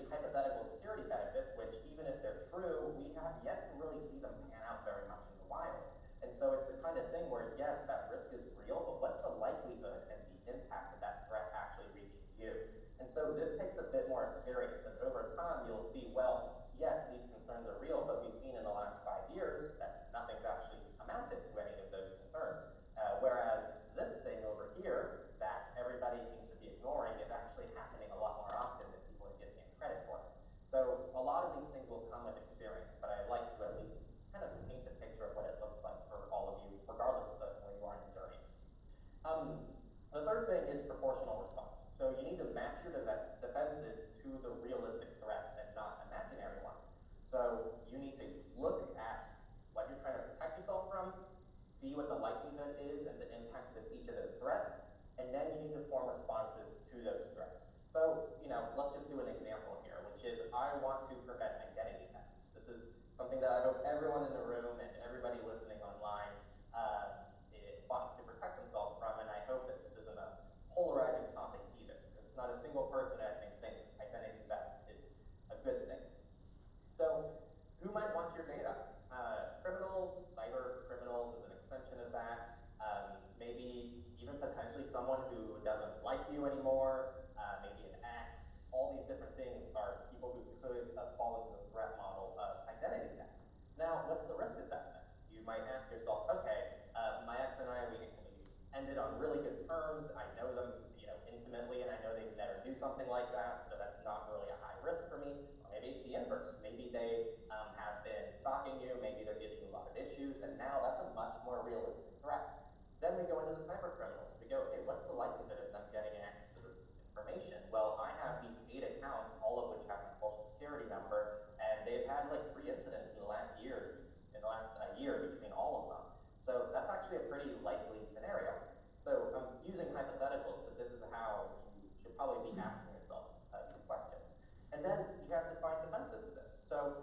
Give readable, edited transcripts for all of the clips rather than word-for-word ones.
create hypothetical security benefits, which even if they're true, we have yet to really see them pan out very much in the wild. And so it's the kind of thing where, yes, that risk is real, but what's the likelihood and the impact of that threat actually reaching you? And so this takes a bit more experience, and over time you'll see, well, yes, these concerns are real, but we've seen in the last 5 years that nothing's actually amounted to any of those concerns. Whereas this thing over here that everybody seems to be ignoring is actually happening a lot more often than people are giving it credit for. So a lot of these things will come with experience, but I'd like to at least kind of paint a picture of what it looks like for all of you, regardless of where you are in the journey. The third thing is proportional response. So you need to match your defenses to the realistic threats and not imaginary ones. So you need to look at what you're trying to protect yourself from, see what the likelihood is and the impact of each of those threats, and then you need to form responses to those threats. So, let's just do an example here, which is I want to prevent identity theft. This is something that I hope everyone in the room and everybody listening online wants to protect themselves from, and I hope that this isn't a polarizing topic either. There's not a single person I think thinks identity theft is a good thing. So, who might want your data? Criminals, cyber criminals is an extension of that. Maybe even potentially someone who doesn't like you anymore, maybe an ex. All these different things are people who could fall into the threat model of identity theft. Now, what's the risk assessment? You might ask yourself, okay, my ex and I, we ended on really good terms. I know them, intimately, and I know they'd never do something like that, so that's not really a high risk for me. Or maybe it's the inverse. Maybe they have been stalking you, maybe they're giving you a lot of issues, and now that's a much more realistic threat. Then we go into the cyber criminals. We go, okay, what's the likelihood of them getting access to this information? Well, I have these 8 accounts, all of which have my social security number, and they've had like 3 incidents in the last year between all of them. So that's actually a pretty likely scenario. So I'm using hypotheticals, but this is how you should probably be asking yourself these questions. And then you have to find defenses to this. So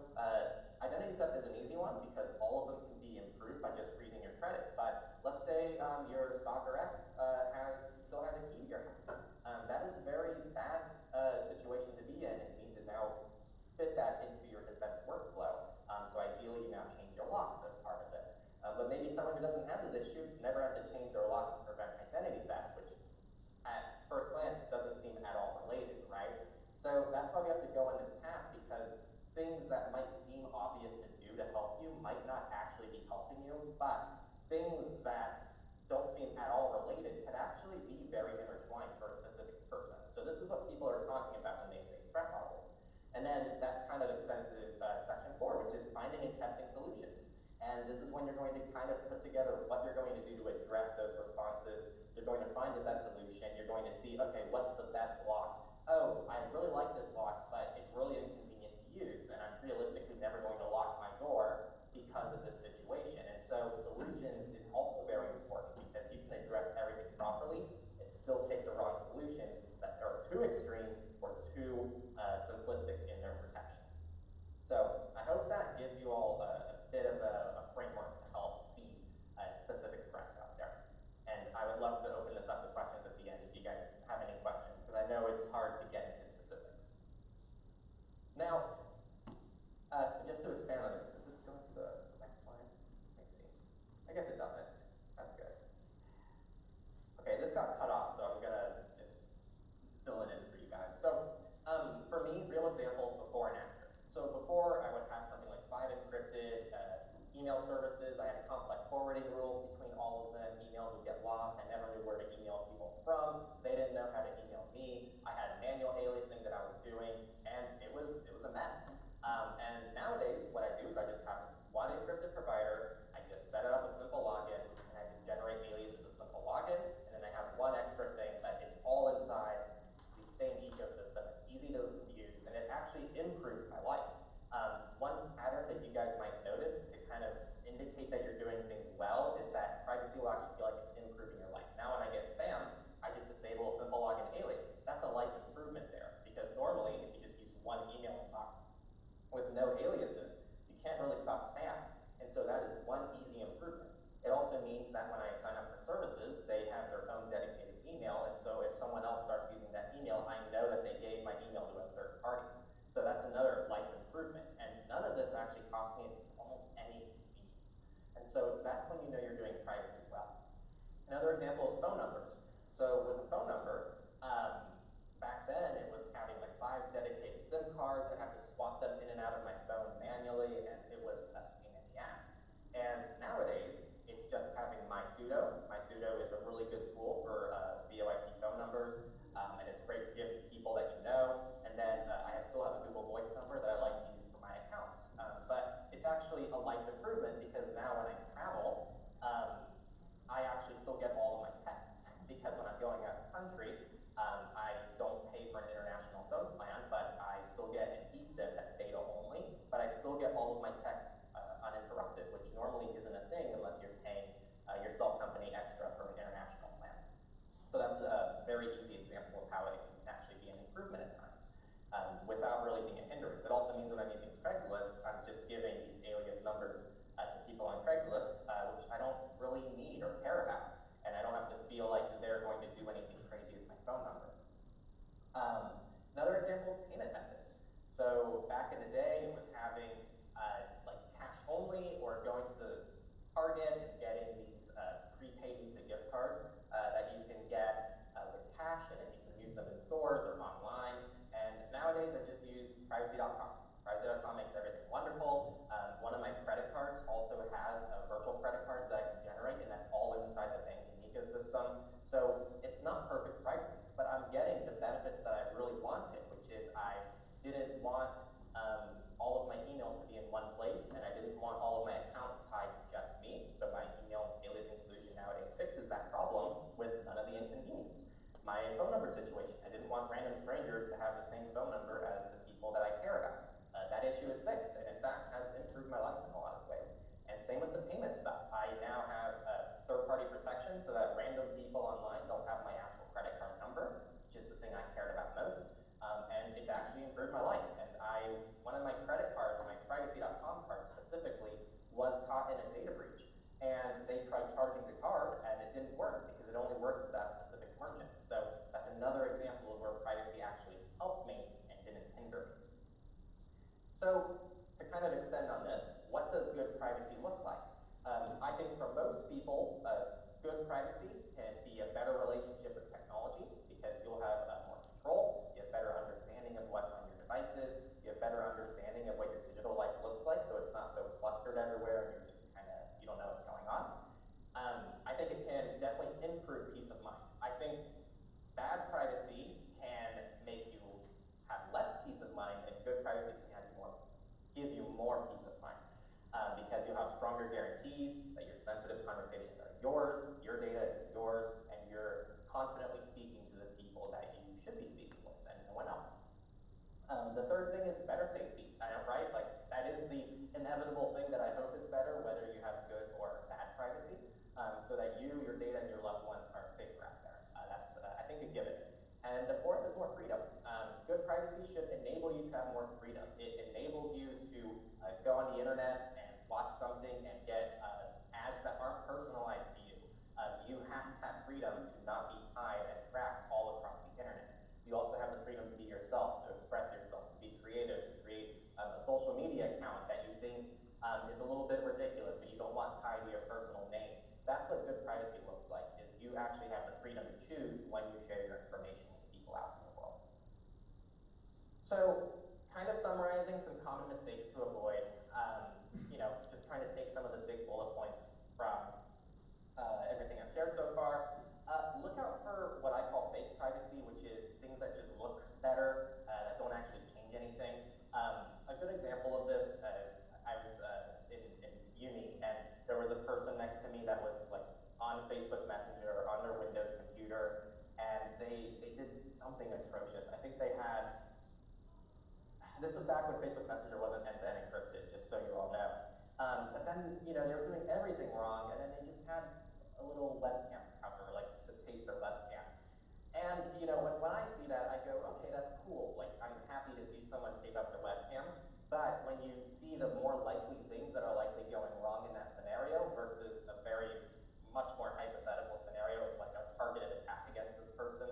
identity theft is an easy one because all of them can be improved by just freezing your credit. But let's say your stalker X still has a key to your house. That is a very bad situation to be in, and you need to now fit that into your defense workflow. So ideally, you now change your locks as part of this. But maybe someone who doesn't have this issue never has to change their locks to prevent identity theft, which at first glance doesn't seem at all related, right? So that's why we have to go on this path, because things that might seem obvious to do to help you might not actually be helping you, but things that don't seem at all related can actually be very intertwined for a specific person. So this is what people are talking about when they say threat modeling. And then that kind of extends to section 4, which is finding and testing solutions. And this is when you're going to kind of put together what you're going to do to address those responses. You're going to find the best solution. You're going to see, okay, what's the best lock? Oh, I really like this lock, but it's really inconvenient to use, and I'm realistically never going to lock my door because of this situation. And so solutions is also very important, because you can address everything properly and still pick the wrong solutions that are too extreme or too simplistic in their protection. So I hope that gives you all a bit of a framework to help see specific threats out there. And I would love to open this up to questions at the end if you guys have any questions, because I know it's hard to get into specifics. Now, just to expand on this, does this go to the next slide? Let me see. I guess it doesn't. That's good. Okay, this got cut off, so I'm gonna just fill it in for you guys. So for me, real examples before and after. So before, I would have something like 5 encrypted email services. I had complex forwarding rules between all of them. Emails would get lost. I never knew where to email people from. They didn't know how to email me. I had manual aliasing that I was doing, and it was a mess. And nowadays, what I do is I just have one encrypted provider. I just set it up a simple login, and I just generate aliases as a simple login. And then I have one extra thing that it's all inside the same ecosystem. It's easy to use, and it actually improves my life. One pattern that you guys might notice to kind of indicate that you're doing things well is that privacy will actually feel like it's improving your life. Now when I get spam, I just disable a simple login alias. That's a life improvement there, because normally if you just use one email inbox with no aliases, you can't really stop spam. And so that is one easy improvement. It also means that when I sign up for services, they have their own dedicated email, and so if someone else starts using that email, I know that they gave my email to a third party. their life improvement. And none of this actually costs me almost any convenience. And so that's when you know you're doing privacy well. Another example is phone numbers. So with a phone number, back then it was having like 5 dedicated SIM cards. I had to swap them in and out of my phone manually, and it was a pain in the ass. And nowadays, it's just having my pseudo. My pseudo is a really good tool for VoIP phone numbers, and it's great to give to people that you know. And then I still have a Google Voice number that I like to use for my accounts. But it's actually a life improvement because now when I travel, I actually still get all of my texts, because when I'm going out of the country, I don't pay for an international phone plan, but I still get an eSIM that's data only, but I still get all of my texts uninterrupted, which normally isn't a thing unless you're paying your cell company extra for an international plan. So that's a very easy example of how it can actually be an improvement at times, without really being a hindrance. It also means when I'm using Craigslist, I'm just giving these alias numbers to people on Craigslist, which I don't really need or care about, and I don't have to feel like they're going to do anything crazy with my phone number. Another example is payment methods. So back in the day, it was having like cash only, or going to the Target and getting these prepaid Visa gift cards that you can get with cash, and then you can use them in stores or online. And nowadays, I just use privacy.com. Privacy.com makes everything wonderful. One of my credit cards also has virtual credit cards that I can generate, and that's all inside the banking ecosystem. So it's not perfect privacy, but I'm getting the benefits that I really wanted, which is I didn't want all of my emails to be in one place, and I didn't want all of my accounts tied to just me. So my email aliasing solution nowadays fixes that problem with none of the inconvenience. My phone number situation, I didn't want random strangers to have the same phone number as the people that I care about. That issue is fixed, and in fact has improved my life in a lot of ways. And same with the payment stuff. I now have third-party protection so that random people online don't have my actual credit card number, which is the thing I cared about most. And it's actually improved my life. And one of my credit cards, my privacy.com card specifically, was caught in a data breach. And they tried charging the card, and it didn't work because it only works with that specific merchant. So that's another example of where privacy actually helped me and didn't hinder me. So to kind of extend on this, what does good privacy look like? I think for most people, good privacy can be a better relationship with technology, because you'll have more control, you have better understanding of what's on your devices, you have better understanding of what your digital life looks like, so it's not so clustered everywhere and you're just kind of, you don't know what's going on. I think it can definitely improve peace of mind. I think bad privacy can make you have less peace of mind, and good privacy can give you more peace of mind, because you have stronger guarantees that your sensitive conversations are yours, your data is yours, and you're confidently speaking to the people that you should be speaking with and no one else. The third thing is better safety, right? Like, that is the inevitable thing that I hope is better, whether you have good or bad privacy, so that you, your data, and your loved ones are safer out there. That's, I think, a given. And the fourth is more freedom. Good privacy should enable you to have more freedom. It enables you to go on the internet and watch something and get ads that aren't personalized to you. You have to have freedom to not be tied and tracked all across the internet. You also have the freedom to be yourself, to express yourself, to be creative, to create a social media account that you think is a little bit ridiculous, but you don't want tied to your personal name. That's what good privacy looks like, is you actually have the freedom to choose when you share your information with people out in the world. So, kind of summarizing some common mistakes to avoid, just trying to take some of the big bullet points from everything I've shared so far. Look out for what I call fake privacy, which is things that just look better, that don't actually change anything. A good example of this, I was in uni, and there was a person next to me that was like on Facebook Messenger or on their Windows computer, and they did something atrocious. I think they had, this was back when Facebook Messenger wasn't end-to-end encrypted, just so you all know. But then, they were doing everything wrong, and then they just had a little webcam cover, like, to tape their webcam. And, when I see that, I go, okay, that's cool. Like, I'm happy to see someone tape up their webcam. But when you see the more likely things that are likely going wrong in that scenario versus a very much more hypothetical scenario, like a targeted attack against this person,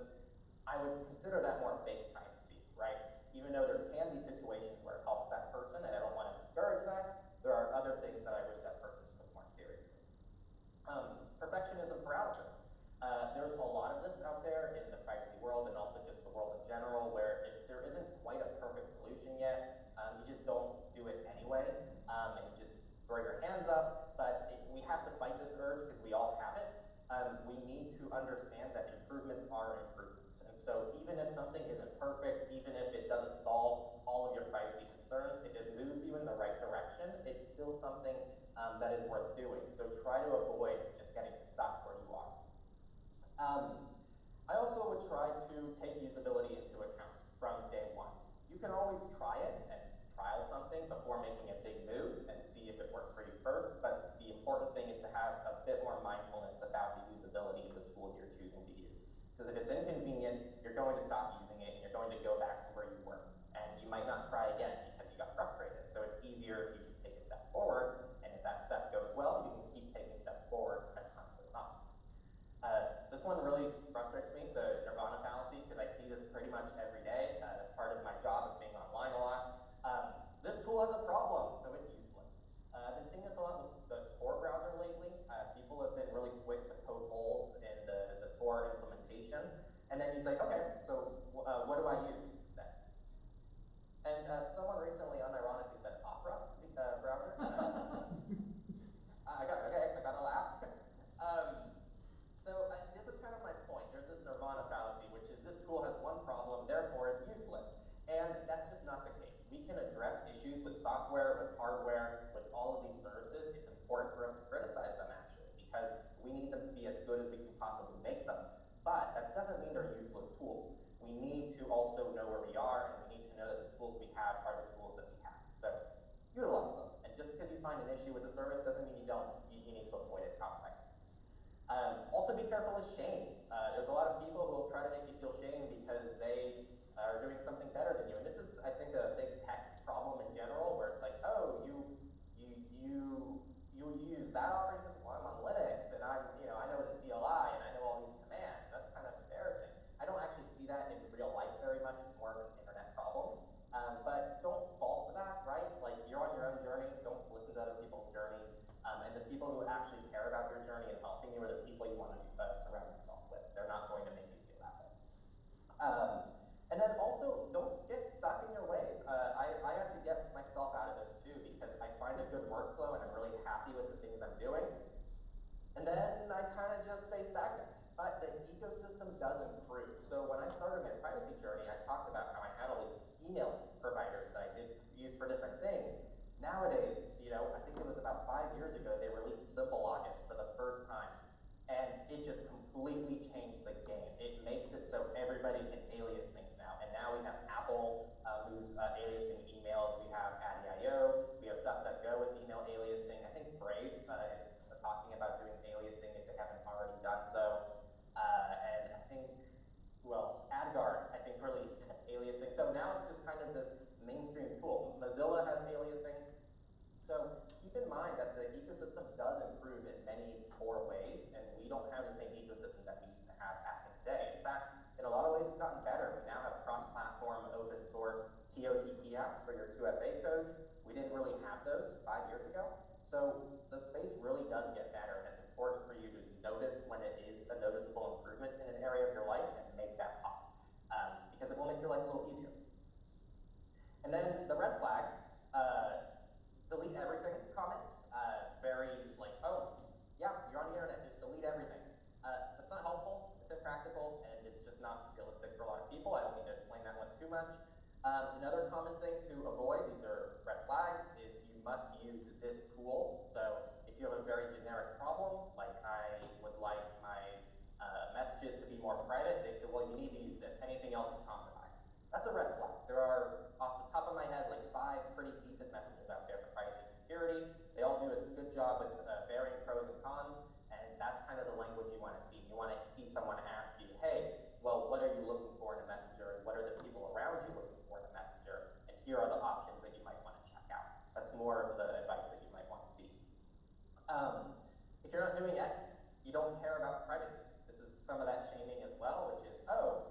I would consider that more fake privacy, right? even though there can be situations where it helps that person, and I don't want to discourage that, there are other things that I wish that person took more seriously. Perfectionism paralysis. There's a lot of this out there in the privacy world and also just the world in general, where if there isn't quite a perfect solution yet, you just don't do it anyway, and you just throw your hands up. But we have to fight this urge because we all have it. We need to understand that improvements are improvements. And so even if something isn't perfect, even if it doesn't solve all of your privacy concerns, if it moves you in the right direction, it's still something that is worth doing. So try to avoid just getting stuck where you are. I also would try to take usability into account from day one. You can always try it and trial something before making a big move and see if it works for you first, but the important thing is to have a bit more mindfulness about the usability of the tools you're choosing to use. Because if it's inconvenient, you're going to stop using it and you're going to go back to where you were. And you might not try again because you got frustrated. So it's easier if you just take a step forward, and if that step goes well, you can keep taking steps forward as time goes on. This one really frustrates me, the Nirvana fallacy, because I see this pretty much every day. That's part of my job of being online a lot. This tool has a problem, so it's useless. I've been seeing this a lot with the Tor browser lately. People have been really quick to poke holes in the Tor implementation, and then you say, okay, so what do I use then? And someone recently unironically said Opera browser. I got a laugh. So this is kind of my point. There's this Nirvana fallacy, which is this tool has one problem, therefore it's useless. And that's just not the case. We can address issues with software, with hardware, with all of these services. It's important for us to criticize them, actually, because we need them to be as good as we can possibly make them. But that doesn't mean they're useless tools. We need to also know where we are, and we need to know that the tools we have are the tools that we have. So utilize them. And just because you find an issue with the service doesn't mean you don't. You need to avoid it outright. Also be careful with shame. There's a lot of people who will try to make you feel shame because they are doing something better than you. And this is, I think, a big tech problem in general, where it's like, oh, you use that operating system. Well, I'm on Linux, and I know the CLI, and I know all these commands. That's kind of embarrassing. I don't actually see that in real life very much. It's more of an internet problem. But don't fall for that, right? Like, you're on your own journey. Don't listen to other people's journeys. And the people who actually care about your journey and helping you are the people you want to surround yourself with. They're not going to make you feel that way. And then also, don't get stuck in your ways. I have to get myself out of this too, because I find a good workflow and I'm really happy with the things I'm doing. And then I kind of just stay stagnant. But the ecosystem does improve. So when I started my privacy journey, I talked about how I had all these email providers that I did use for different things. Nowadays, I think it was about 5 years ago, they released Simple Login for the first time. And it just completely changed the game. It makes it so everybody can alias things now. And now we have Apple, who's aliasing emails. We have ADIO. We have DuckDuckGo with email aliasing. I think Brave is talking about doing aliasing if they haven't already done so. And I think, who else? AdGuard, I think, released aliasing. So now it's just kind of this mainstream tool. Mozilla has aliasing. So keep in mind that the ecosystem does improve in many more ways, and we don't have the same ecosystem that we used to have back in the day. In fact, in a lot of ways, it's gotten better. We now have cross-platform, open-source TOTP apps for your 2FA codes. We didn't really have those 5 years ago. So the space really does get better, and it's important for you to notice when it is a noticeable improvement in an area of your life and make that pop, because it will make your life a little easier. And then the red flags. Delete everything comments. Very like, oh, yeah, you're on the internet, just delete everything. That's not helpful, it's impractical, and it's just not realistic for a lot of people. I don't need to explain that one too much. Another common thing to avoid, these are red flags, is you must use this tool. So if you have a very generic problem, like I would like my messages to be more private, they say, well, you need to use this. Anything else is compromised. That's a red flag. There are, off the top of my head, like 5 pretty decent messages out there for privacy and security. They all do a good job with varying pros and cons, and that's kind of the language you want to see. You want to see someone ask you, hey, well, what are you looking for in a messenger? What are the people around you looking for in a messenger? And here are the options that you might want to check out. That's more of the advice that you might want to see. If you're not doing X, you don't care about privacy. This is some of that shaming as well, which is, oh,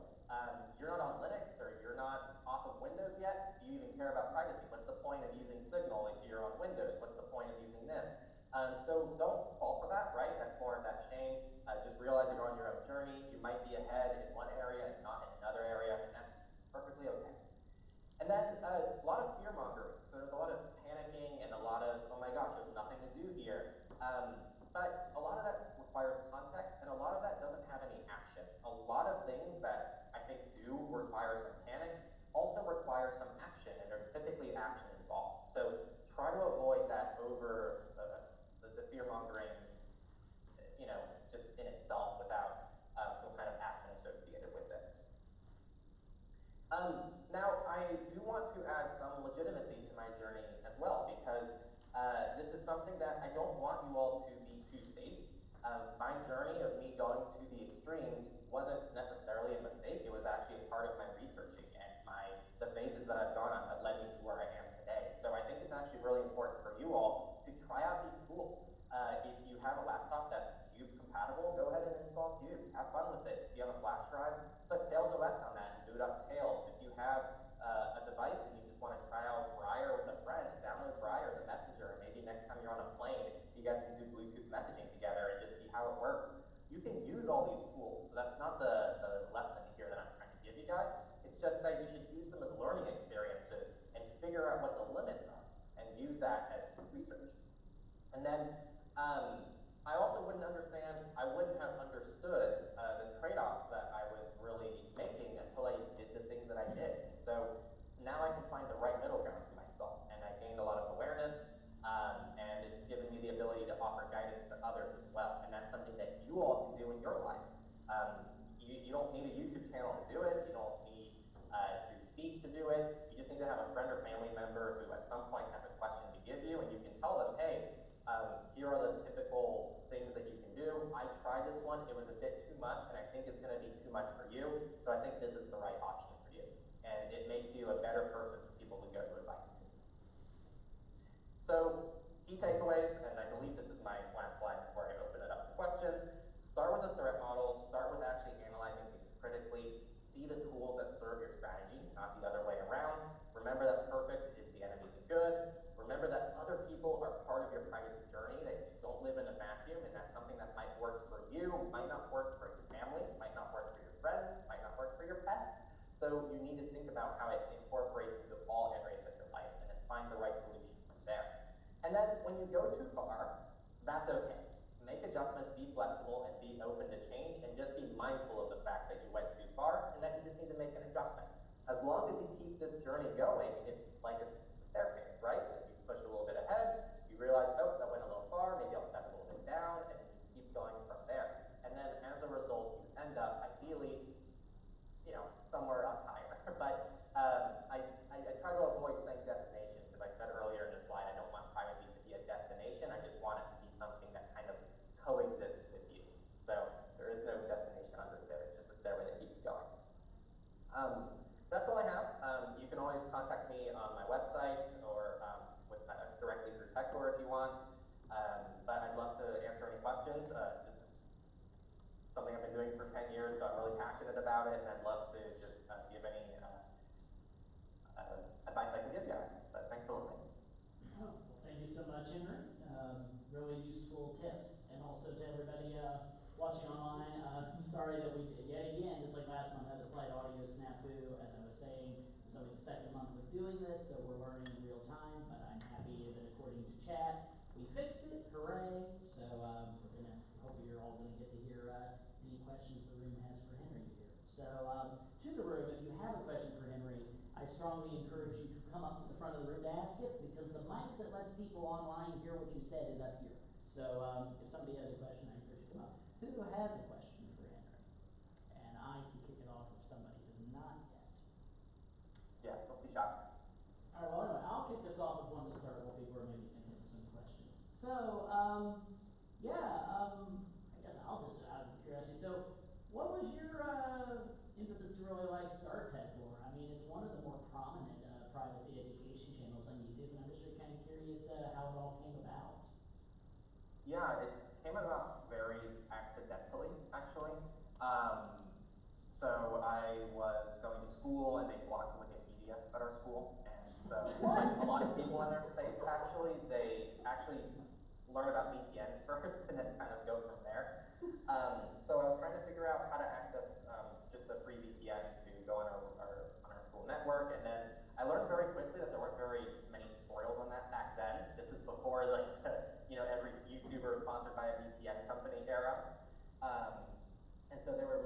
you're not on Linux or you're not off of Windows yet? Do you even care about privacy? What's the point of using Signal if you're on Windows? What's the point of using this? So don't fall for that, right? That's more of that shame. Just realize you're on your own journey. You might be ahead in one area and not in another area, and that's perfectly okay. And then a lot of fear mongering. So there's a lot of panicking and a lot of, oh my gosh, there's nothing to do here. But a lot of that requires context, and a lot of that doesn't have any action. A lot of things that I think do require some panic also require some action, and there's typically action involved. So try to avoid that over the fear mongering, you know, just in itself without some kind of action associated with it. Now, I do want to add some legitimacy to my journey as well, because this is something that I don't want you all to be too safe. My journey of me going to the extremes wasn't necessarily a mistake. It was actually a part of my researching and the phases that I've gone on that led me to where I am today. So I think it's actually really important for you all to try out these tools. If you have a laptop that's Cubes compatible, go ahead and install Cubes. Have fun with it. If you have a flash drive, put Tails OS on that and boot up Tails. If you have a device and you just want to try out Briar with a friend, download Briar, the messenger, and maybe next time you're on a plane, you guys can do Bluetooth messaging together and just see how it works. You can use all these tools, so that's not the lesson here that I'm trying to give you guys. It's just that you should use them as learning experiences and figure out what the limits are and use that as research. And then I also wouldn't have understood the trade-offs that I was really making until I did the things that I did. And so now I can find the right middle ground for myself, and I gained a lot of awareness, and it's given me the ability to offer guidance to others as well. And that's something that you all can do in your lives. You don't need a YouTube channel to do it. You don't need to speak to do it. You just need to have a friend or family member who at some point has a question to give you, and you can tell them, hey, here are the typical things that you can do. I tried this one, it was a bit too much, and I think it's gonna be too much for you, so I think this is the right option for you. And it makes you a better person for people to go to advice to. So, key takeaways, and I believe this is my last slide before I open it up to questions. Start with a threat model, start with actually analyzing things critically, see the tools that serve your strategy, not the other way around. Remember that perfect is the enemy of good. Remember that other people are part of your privacy journey, that you don't live in a vacuum, and that's something that might work for you, might not work for your family, might not work for your friends, might not work for your pets. So you need to think about how it incorporates into all areas of your life and then find the right solution from there. And then when you go too far, that's okay. Make adjustments, be flexible, and be open to change, and just be mindful of the fact that you went too far and that you just need to make an adjustment. As long as you keep this journey going, it's like a staircase, right? If you push a little bit ahead, you realize, oh, that went a little far, maybe I'll step a little bit down, and you keep going from there. And then as a result, you end up ideally, you know, somewhere up higher. But I try to avoid saying destination, because I said earlier in the slide, I don't want privacy to be a destination, I just want it to be something that kind of coexists with you. So there is no destination on the stair, it's just a stairway that keeps going. That's all I have. You can always contact me on my website or directly through Techlore if you want. But I'd love to answer any questions. This is something I've been doing for 10 years, so I'm really passionate about it, and I'd love to just give any advice I can give you guys. But thanks for listening. Well, thank you so much, Henry. Really useful tips. And also to everybody watching online, I'm sorry that we did yet again, just like last month, had a slight audio snafu. As I was saying, it's only the second month we're doing this, so we're learning in real time, but I'm happy that according to chat, we fixed it, hooray. So hope you're all gonna get to hear any questions the room has for Henry here. So to the room, if you have a question for Henry, I strongly encourage you to come up to the front of the room to ask it, because the mic that lets people online hear what you said is up here. So if somebody has a question, I encourage you to come up. Who has a question for Henry? And I can kick it off if somebody does not yet. Yeah, don't be shy. All right, well, anyway, I'll kick this off with one to start while people are maybe thinking of some questions. So, I guess I'll just, out of curiosity, so what was your impetus to really like start Techlore? I mean, it's one of the more prominent privacy education channels on YouTube, and I'm just really kind of curious how it all came about. Yeah, it came about very accidentally, actually. So I was going to school, and they blocked Wikipedia media at our school, and so a lot of people in their space they actually learn about VPNs first and then kind of go from there. So I was trying to figure out how to access just a free VPN to go on our school network, and then I learned very quickly that there weren't very many tutorials on that back then. This is before like every YouTuber sponsored by a VPN company era, and so they were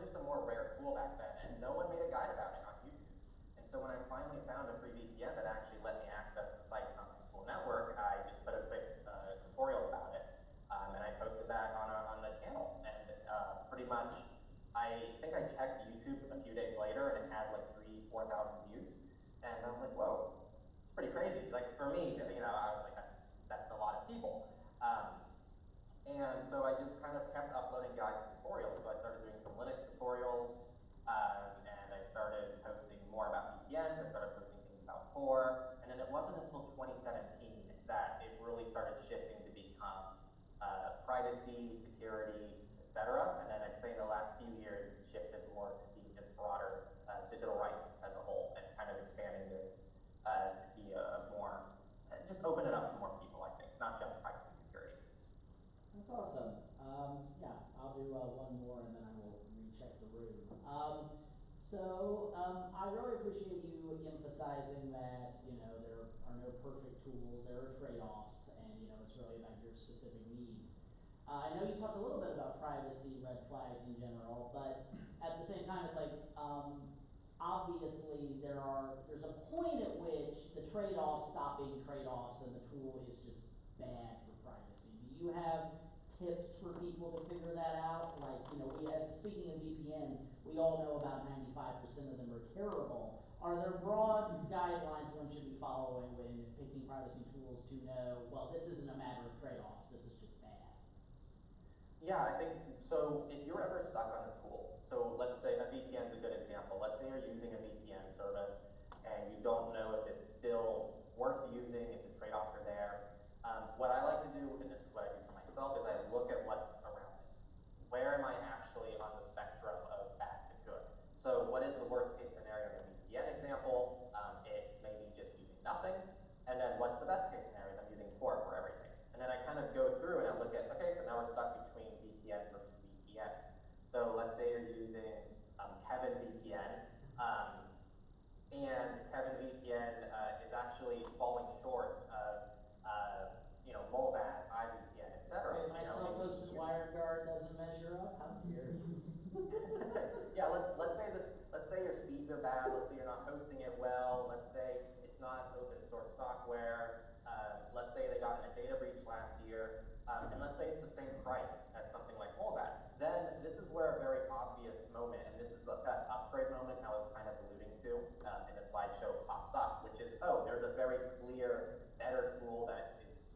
just a more rare tool back then, and no one made a guide about it on YouTube. And so when I finally found a free VPN that actually let me access the sites on my school network, I just put a quick tutorial about it, and I posted that on the channel. And pretty much, I think I checked YouTube a few days later, and it had like 4,000 views, and I was like, whoa, it's pretty crazy. Like for me, I was like, that's a lot of people. And so I just kind of kept uploading guides and tutorials. So I started doing some Linux tutorials, and I started posting more about VPNs. I started posting things about Tor, and then it wasn't until 2017 that it really started shifting to become privacy, security, etc. And then I'd say in the last few years, it's shifted more to being just broader digital rights as a whole, and kind of expanding this to be a more, just open it up to more people, I think, not just privacy and security. That's awesome. Yeah, I'll do one more and then I will recheck the room. I really appreciate you emphasizing that, there are no perfect tools, there are trade-offs, and, it's really about your specific needs. I know you talked a little bit about privacy, red flags in general, but at the same time, it's like, obviously there's a point at which the trade-offs stop being trade-offs and the tool is just bad for privacy. Do you have tips for people to figure that out? Like, speaking of VPNs, we all know about 95% of them are terrible. Are there broad guidelines one should be following when picking privacy tools to know, well, this isn't a matter of trade-offs, this is just bad? Yeah, I think, so if you're ever stuck on a tool, so let's say a VPN is a good example. Let's say you're using a VPN service and you don't know if it's still worth using, if the trade-offs are there. What I like to do, and this is what I do for myself, is I look at what's around it. Where am I actually on the spectrum of bad to good? So what is the worst case scenario in the VPN example? It's maybe just using nothing. And then what's the best case scenario? I'm using Tor for everything. And then I kind of go through and I look at, okay, so now we're stuck between VPN versus VPNs. So let's say you're using Kevin VPN, and Kevin VPN is actually falling short of Molvad, iVPN, etc. Wait, my self-hosted WireGuard doesn't measure up? How dare you? Yeah, let's say your speeds are bad. Let's say you're not hosting it well. Let's say it's not open source software. Let's say they got in a data breach last year, and let's say it's the same price as something like Molvad. Then this is where a very obvious moment, and this is that upgrade moment I was kind of alluding to in the slideshow pops up, which is, oh, there's a very clear, better tool that is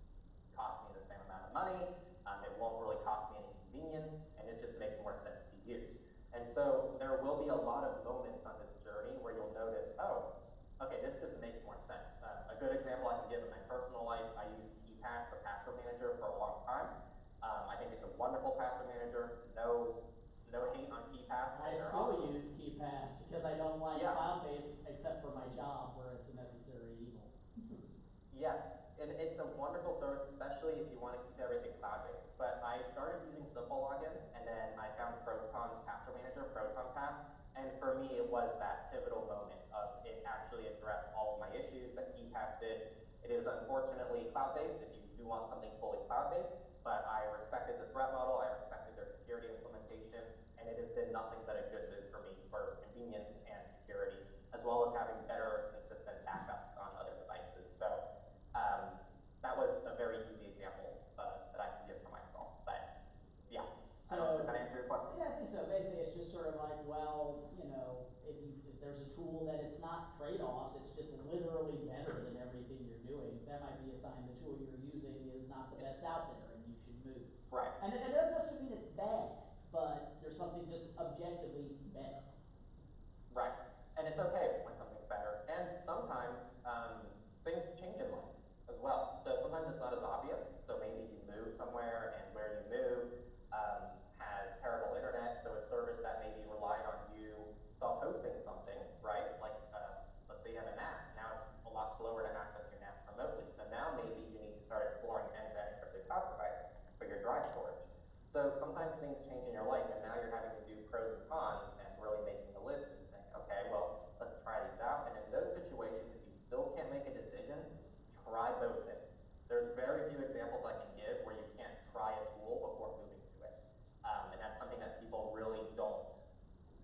costing me the same amount of money. It won't really cost me any inconvenience, and it just makes more sense to use. And so there will be a lot of moments on this journey where you'll notice, oh, okay, this just makes more sense. A good example I can give in my personal life, I used KeePass, the password manager, for a long time. I think it's a wonderful password manager. No hate on KeePass. I still use KeePass because I don't like Yeah. cloud-based except for my job where it's a necessary evil. Yes, and it's a wonderful service, especially if you want to keep everything cloud-based. But I started using Simple Login, and then I found Proton's password manager, ProtonPass, and for me it was that pivotal moment of it actually addressed all of my issues that KeePass did. It is unfortunately cloud-based if you do want something fully cloud-based, but I respected the threat model, I respected their security implementation, and it has been nothing but a good move for me for convenience and security, as well as having better, consistent backups on other devices. So that was a very easy example that I can give for myself. But yeah, does that answer your question? Yeah, I think so. Basically, it's just sort of like, well, if there's a tool that it's not trade-offs, it's just literally better than everything you're doing, that might be a sign the tool you're using is not the best out there and you should move. Right. And it doesn't necessarily mean it's bad, but there's something just objectively better. Right. And it's okay when something's better. And sometimes things change in life as well. So sometimes it's not as obvious. So So maybe you move somewhere, and where you move has terrible internet, so a service that maybe relied on you self-hosting something, right? Like, let's say you have a NAS, now it's a lot slower to access your NAS remotely. So now maybe you need to start exploring end-to-end encrypted cloud providers for your drive storage. So sometimes things change in your life, and now you're having to do pros and cons and really making a list and saying, okay, well, let's try these out. And in those situations, if you still can't make a decision, try both things. There's very few examples I can give where you can't try a tool before moving to it. And that's something that people really don't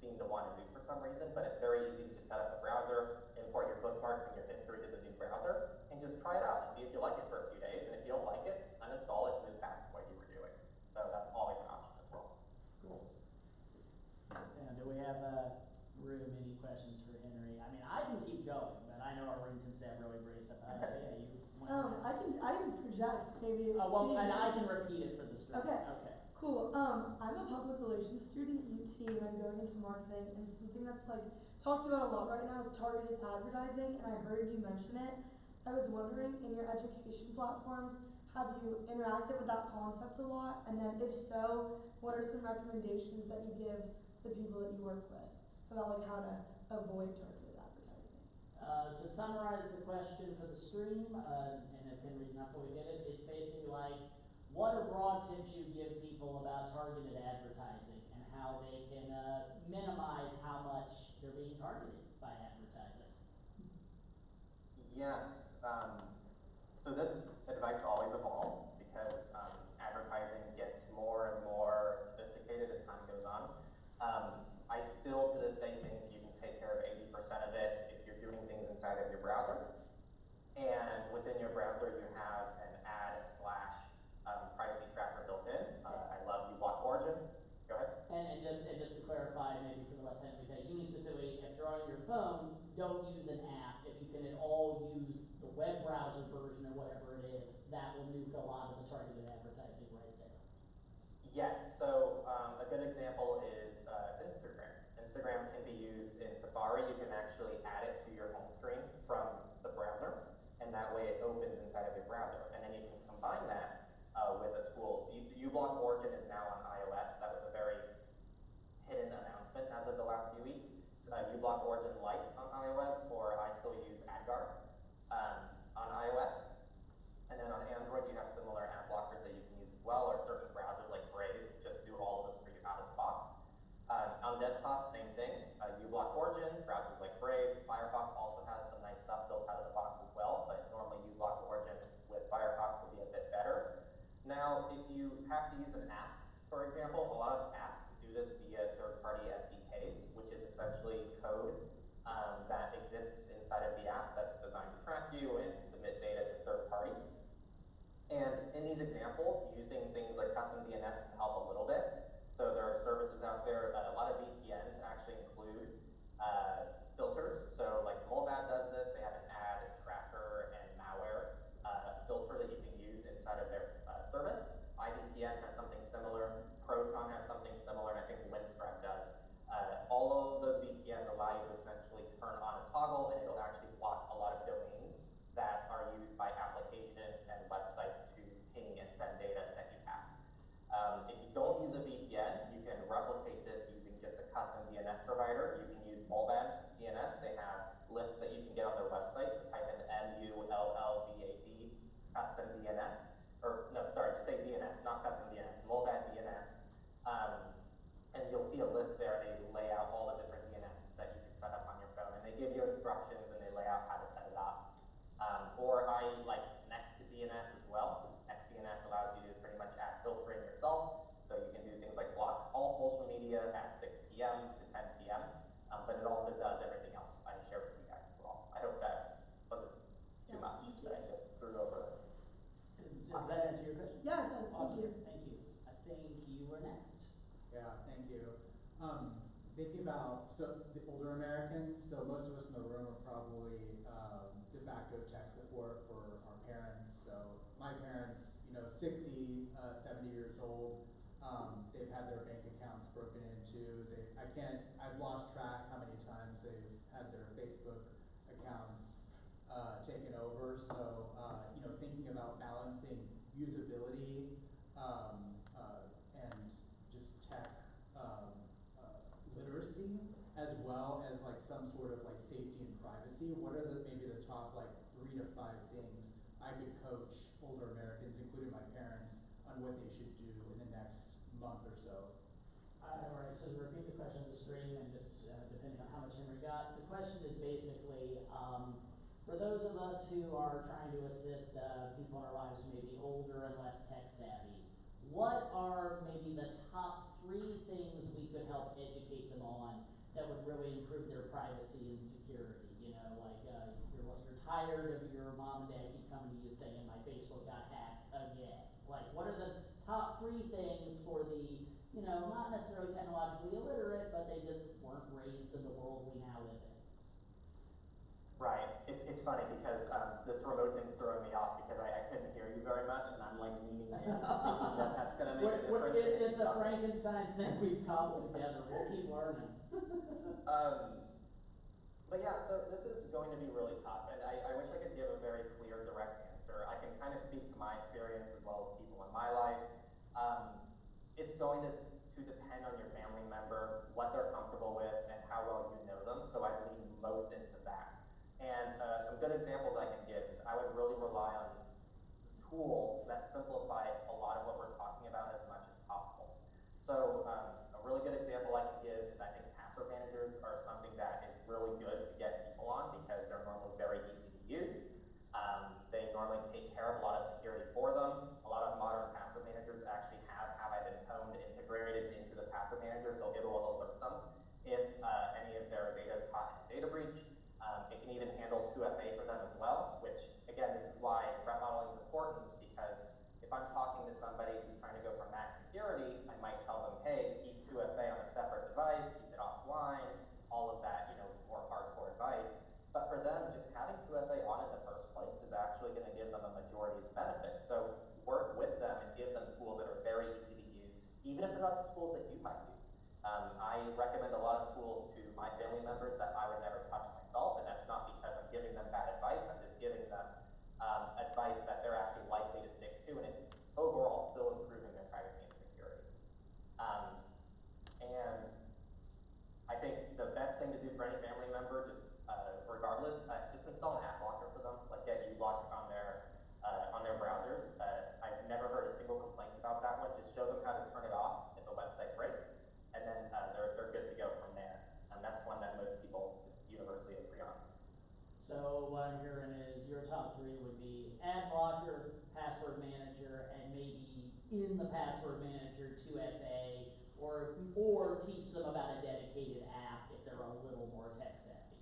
seem to want to do for some reason, but it's very easy to just set up a browser, import your bookmarks and your history to the new browser, and just try it out and see if you like it for a few days. And if you don't like it, uninstall it and move back to what you were doing. So that's always an option as well. Cool. Yeah, do we have room, any questions for Henry? I mean, I can keep going, but I know our room can stay really brief. Yeah, you want to I can project maybe. well, and I can repeat it for the screen. Okay. Okay. Cool. I'm a public relations student at UT, and I'm going into marketing, and something that's like talked about a lot right now is targeted advertising, and I heard you mention it. I was wondering, in your education platforms, have you interacted with that concept a lot? And then if so, what are some recommendations that you give the people that you work with about like how to avoid targeted advertising? To summarize the question for the stream, and if Henry's not fully get it, it's basically like, what are broad tips you give people about targeted advertising and how they can minimize how much they're being targeted by advertising? Yes. So this advice always evolves because advertising gets more and more sophisticated as time goes on. I still, to this day, think you can take care of 80% of it if you're doing things inside of your browser. And within your browser, you have an ad slash privacy tracker built in. I love uBlock Origin. Go ahead. And just to clarify, maybe for the last time we say, you mean specifically, if you're on your phone, don't use an app. If you can at all use the web browser version or whatever it is, that will nuke a lot of the targeted advertising right there. Yes, so a good example is Instagram. Instagram can be used in Safari. You can actually add it to your home screen from the browser, and that way it opens inside of your browser. And then you can combine that with a tool. uBlock Origin is now on iOS. That was a very hidden announcement as of the last few weeks. uBlock Origin Lite on iOS, or I still use AdGuard on iOS. And then on Android, you have similar ad blockers that you can use as well, or certain browsers like Brave just do all of this for you out of the box. On desktop, same thing. uBlock Origin, browsers like Brave. Firefox also has some nice stuff built out of the box as well, but normally uBlock Origin with Firefox will be a bit better. Now, if you have to use an app, for example, a lot of apps do this via third-party SDKs, which is essentially code that exists inside of the app that's designed to track you and submit data to third parties. And in these examples, using things like custom DNS can help a little bit. So there are services out there, a lot of VPNs actually include filters. So like Molbad does this, they have an ad tracker and malware filter that you can use inside of their service. IVPN has something similar, Proton has something similar, and I think Windstrap does. All of those VPNs allow you to essentially turn on a toggle, and it'll actually block a lot of domains that are used by applications and websites to ping and send data that you have. If you don't use a VPN, you can replicate this using just a custom DNS provider. You can use Molbad's DNS. They have lists that you can get on their website. So type in MULLBAD custom DNS, or no, sorry, just say DNS, not custom DNS, Molbad DNS. And you'll see a list there. They lay out all the different DNS that you can set up on your phone, and they give you instructions and they lay out how to set it up. Or I like NextDNS as well. NextDNS allows you to pretty much add filtering yourself, so you can do things like block all social media at 6 p.m. to 10 p.m., but it also does everything else I shared with you guys as well. I hope that wasn't too much that I just threw over. Does that answer your question? Yeah, it does. Awesome. Thank you. I think you were next. Yeah, thank you. Thinking about, so the older Americans, so most of us in the room are probably de facto tech support for our parents. So my parents, 60, 70 years old, they've had their bank accounts broken into. I've lost track how many times they've had their Facebook accounts taken over. So, thinking about balancing usability maybe the top like 3 to 5 things I could coach older Americans, including my parents, on what they should do in the next month or so. Alright, so to repeat the question of the stream and just depending on how much Henry got, the question is basically, for those of us who are trying to assist people in our lives who may be older and less tech savvy, what are maybe the top 3 things we could help educate them on that would really improve their privacy and security? You know, like you're tired of your mom and dad keep coming to you saying my Facebook got hacked again. Like, what are the top 3 things for the, you know, not necessarily technologically illiterate, but they just weren't raised in the world we now live in? Right. It's funny because this remote thing's throwing me off because I couldn't hear you very much, and I'm like leaning in, thinking that that's going to make a difference. It's a Frankenstein's thing we've cobbled together. We'll keep learning. But yeah, so this is going to be really tough, and I wish I could give a very clear, direct answer. I can kind of speak to my experience as well as people in my life. It's going to depend on your family member, what they're comfortable with, and how well you know them, so I lean most into that. And some good examples I can give is I would really rely on tools that simplify a lot of what we're talking about as much as possible. So a really good example I can give is I think password managers are something that is really good to get people on because they're normally very easy to use. They normally take care of a lot of security for them. A lot of modern password managers actually have I been pwned integrated into the password manager, so it will alert them if any of their data is caught in a data breach. It can even handle 2FA for them as well, which again, this is why threat modeling is important, because if I'm talking to somebody who's trying to go for max security, I might tell them, hey, keep 2FA on a separate device, keep it offline, all of that, you know, more hardcore advice. But for them, just having 2FA on in the first place is actually going to give them a majority of the benefits. So work with them and give them tools that are very easy to use, even if they're not the tools that you might use. I recommend a lot of tools to my family members that I would never touch myself, and that's not because I'm giving them bad advice, I'm just giving them advice that they're actually likely to stick to, and it's overall still improving their privacy and security. And I think the best thing to do for any family member, just regardless, just install an ad blocker for them, like get uBlock on their browsers. I've never heard a single complaint about that one. Just show them how to turn it off if a website breaks, and then they're good to go from there. And that's one that most people just universally agree on. So what I'm hearing is your top 3 would be ad blocker, password manager, and maybe in the password manager 2FA, or teach them about a dedicated app if they're a little more tech savvy.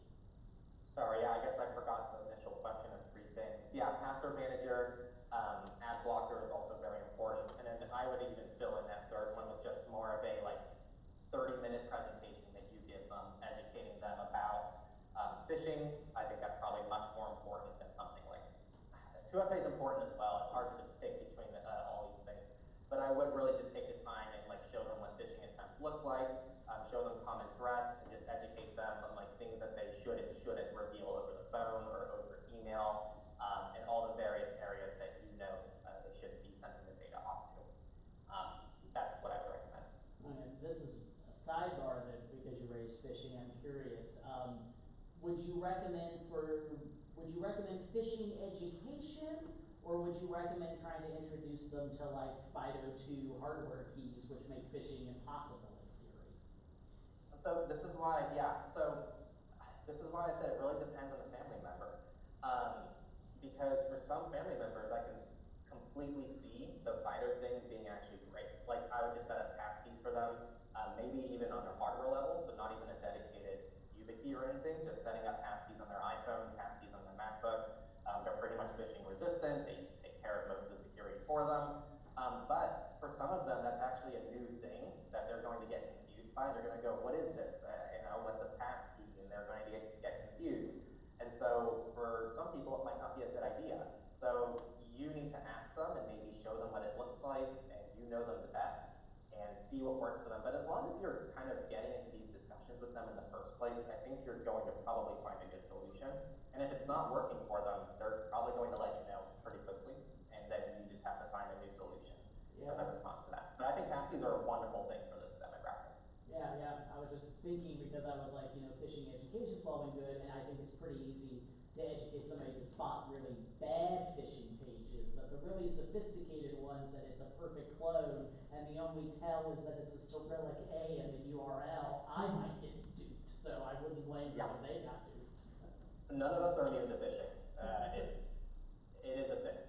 Sorry, yeah, I guess I forgot the initial question of 3 things. Yeah, password manager, ad blocker is also very important, and then I would even fill in that 3rd one with just more of a like 30-minute presentation that you give them, educating them about phishing. I think that's probably much more important than something like 2FA is important as well. It's hard to pick between all these things, but I would really just take the time and like show them what phishing attempts look like, show them common threats, and just educate them on like things that they should and shouldn't reveal over the phone or over email, and all the various areas that you know they shouldn't be sending their data off to. That's what I would recommend. And this is a sidebar that because you raised phishing, I'm curious. Would you recommend phishing education, or would you recommend trying to introduce them to like FIDO2 hardware keys, which make phishing impossible in theory? So this is why I said it really depends on the family member. Because for some family members, I can completely see the FIDO thing being actually great. Like I would just set up passkeys for them, maybe even on their hardware level, so not even a dedicated YubiKey or anything, just setting up passkeys on their iPhone, passkeys on their MacBook. They're pretty much phishing resistant. They take care of most of the security for them. But for some of them, that's actually a new thing that they're going to get confused by. They're going to go, what is this? What's a passkey? And they're going to get confused. And so for some people, it might not be a good idea. So you need to ask them and maybe show them what it looks like, and you know them the best, and see what works for them. But as long as you're kind of getting into these discussions with them in the first place, I think you're going to probably find a good solution. And if it's not working for them, they're probably going to let you know pretty quickly, and then you just have to find a new solution as a response to that. But I think passkeys are a wonderful thing for this demographic. Yeah. I was just thinking because I was like, phishing education is well and good, and I think it's pretty easy to educate somebody to spot really bad phishing pages, but the really sophisticated ones that it's a perfect clone, and the only tell is that it's a Cyrillic A in the URL, I might get duped, so I wouldn't blame them if they got duped. None of us are immune to phishing. It is a thing.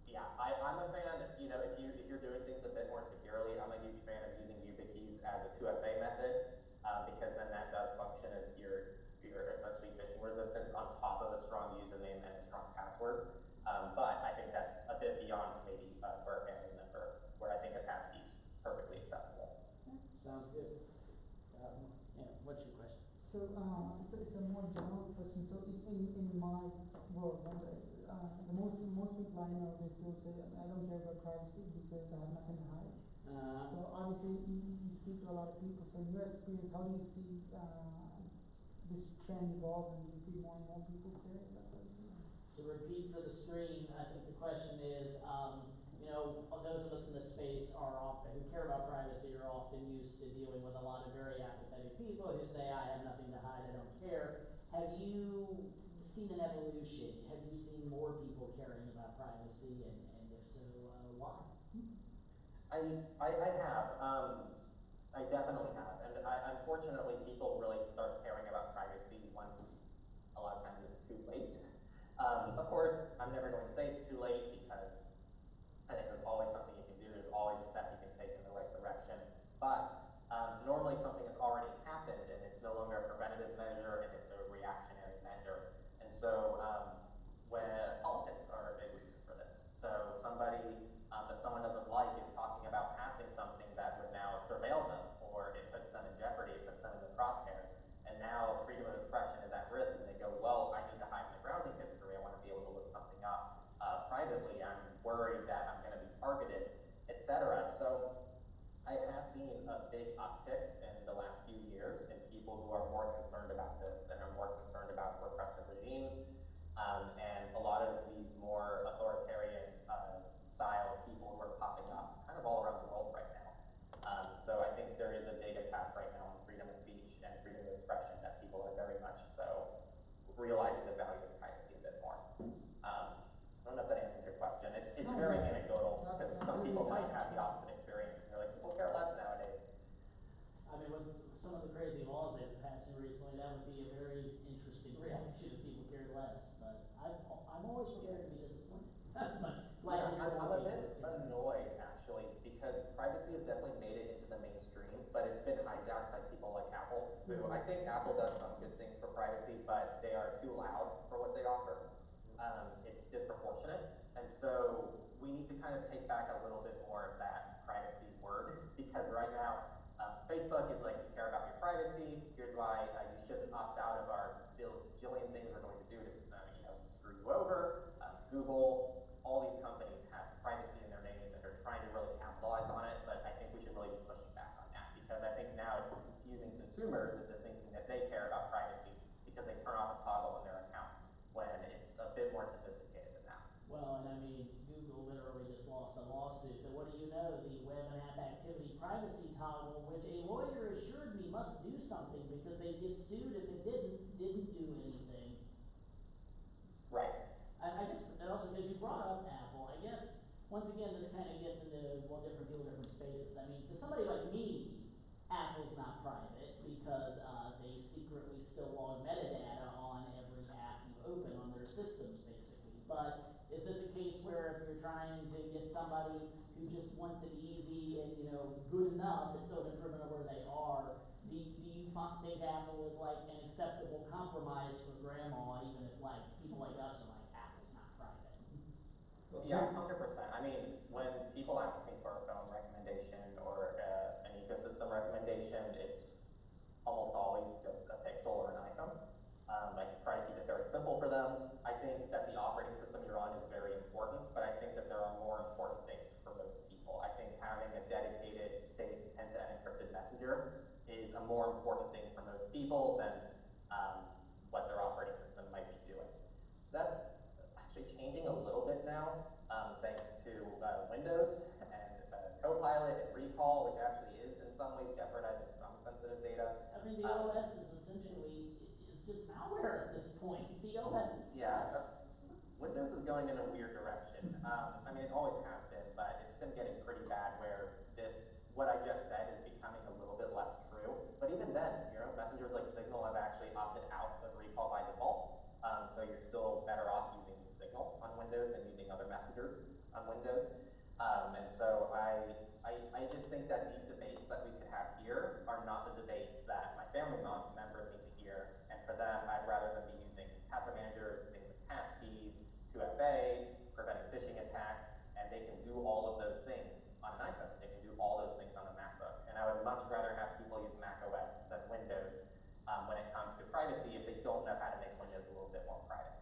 Yeah, I'm a fan, you know, if you're doing things a bit more securely, I'm a huge fan of using YubiKeys as a 2FA method, because then that does function as your essentially phishing resistance on top of a strong username and a strong password. But I think that's a bit beyond maybe for a family member, where I think a passkey is perfectly acceptable. Sounds good. Yeah, what's your question? So it's a more general question. So in my world, the most people I know, they still say, I don't care about privacy because I have nothing to hide. So obviously you speak to a lot of people. So in your experience, how do you see this trend evolving? Do you see more and more people caring about privacy? To repeat for the stream, I think the question is, you know, those of us in this space are often, who care about privacy, are often used to dealing with a lot of very apathetic people who say, I have nothing to hide, I don't care. Have you seen an evolution? Have you seen more people caring about privacy, and if so, why? I have. I definitely have. And unfortunately, people really start caring about privacy once a lot of times it's too late. Of course, I'm never going to say it's too late, because I think there's always something you can do. There's always a step you can take in the right direction. But normally something has already happened, and it's no longer a preventative measure, and it's a reactionary measure. And so when politics are a big reason for this. So somebody that someone doesn't like is talking about passing something that would now surveil them, or it puts them in jeopardy, it puts them in the crosshairs. And now freedom of expression is at risk, and they go, well, I need to hide my browsing history. I want to be able to look something up privately. I'm worried that I'm going to be targeted, etc. So I have seen a big uptick in the last few years in people who are more concerned about this and are more concerned about repressive regimes, and a lot of these more authoritarian style people who are popping up kind of all around the world right now. So I think there is a big attack right now on freedom of speech and freedom of expression, that people are very much so realizing the value of privacy a bit more. I don't know if that answers your question. It's very anecdotal, because some people might have the opposite experience, and they're like, people care less nowadays. I mean, with some of the crazy laws they've been passing recently, that would be a very interesting reaction if people cared less. But I'm always prepared to be disappointed. But I'm a bit annoyed, actually, because privacy has definitely made it into the mainstream, but it's been hijacked by people like Apple, who I think Apple does some good things for privacy, but they are too loud for what they offer. It's disproportionate, and so we need to kind of take back a little bit more of that privacy word, because right now, Facebook is like, you care about your privacy, here's why you shouldn't opt out of our bajillion things we're going to do to, to screw you over. Google, all these companies have privacy in their name, and they're trying to really capitalize on it, but I think we should really be pushing back on that, because I think now it's confusing consumers into thinking that they care about privacy because they turn off a toggle in their account, when it's a bit more sophisticated than that. Well, and I mean, Google literally just lost a lawsuit, but what do you know, the web and app activity privacy toggle, which a lawyer assured me must do something because they'd get sued if it didn't do anything. Right. I guess, and also because you brought up Apple, I guess, once again, this kind of gets into, well, different people, different spaces. I mean, to somebody like me, Apple's not private, because they secretly still log metadata on every app you open on their systems, basically. But is this a case where if you're trying to get somebody who just wants it easy and, good enough, it's still improvement of where they are, do you think Apple is like an acceptable compromise for grandma, even if like people like us are like, Apple's not private? Yeah, 100%. I mean, when people ask me for a phone recommendation or an ecosystem recommendation, it's almost always just a Pixel or an iPhone. I try to keep it very simple for them. I think that the operating system you're on is very important, but I think that there are more important things for most people. I think having a dedicated, safe, end-to-end encrypted messenger is a more important thing for most people than what their operating system might be doing. That's actually changing a little bit now, thanks to Windows and Copilot and Recall, which actually is in some ways jeopardizing some sensitive data. I mean, the OS is essentially, is just malware at this point. The OS is Windows is going in a weird direction. I mean, it always has been, but it's been getting pretty bad where what I just said is becoming a little bit less true. But even then, messengers like Signal have actually opted out of recall by default. So you're still better off using Signal on Windows than using other messengers on Windows. And so I just think that these debates that we could have here are not the debates that my family members need to hear. And for them, I'd rather them be using password managers, things like passkeys, 2FA, preventing phishing attacks, and they can do all of those things on an iPhone. They can do all those things on a MacBook. And I would much rather have people use Mac OS than Windows when it comes to privacy if they don't know how to make Windows a little bit more private.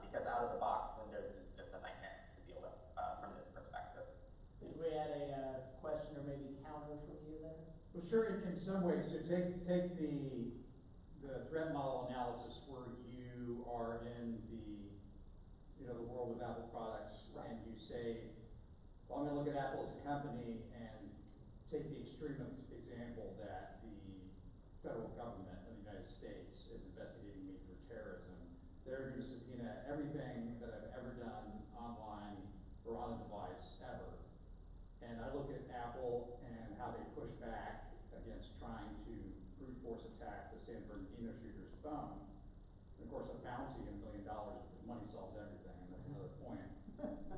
Because out of the box, Windows is just a nightmare to deal with from this perspective. Did we had a question or maybe counter from you there? Well, sure, in some ways. So take the threat model analysis where you are in the world of Apple products, right, and you say, well, I'm going to look at Apple as a company and take the extreme example that the federal government of the United States is investigating me for terrorism. They're going to subpoena everything that I've ever done online or on a device ever. And I look at Apple and how they push back against trying to brute force attack the San Bernardino shooter's phone. And of course, a bounty of $1 million because money solves everything, and that's another point.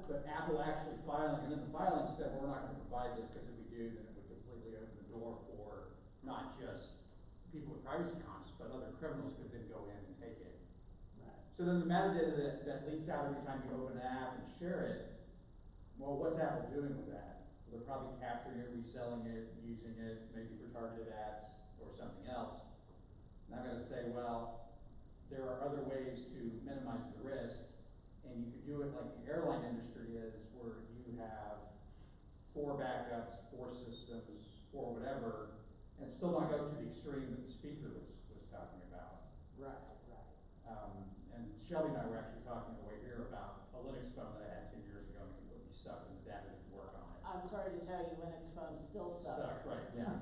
But Apple actually filing, and then the filing said, we're not going to provide this because if we do, then it would completely open the door for not just people with privacy conscious, but other criminals could then go in and take it. Right. So then the metadata that leaks out every time you open an app and share it, well, what's Apple doing with that? Well, they're probably capturing it, reselling it, using it, maybe for targeted ads or something else. And I'm going to say, well, there are other ways to minimize the risk, and you could do it like the airline industry is, where you have 4 backups, 4 systems, 4 whatever, and still not go to the extreme that the speaker was talking about. Right. And Shelby and I were actually talking on the way here about a Linux phone that I had 10 years ago and completely sucked, and the data didn't work on it. I'm sorry to tell you, Linux phones still suck. Right, yeah.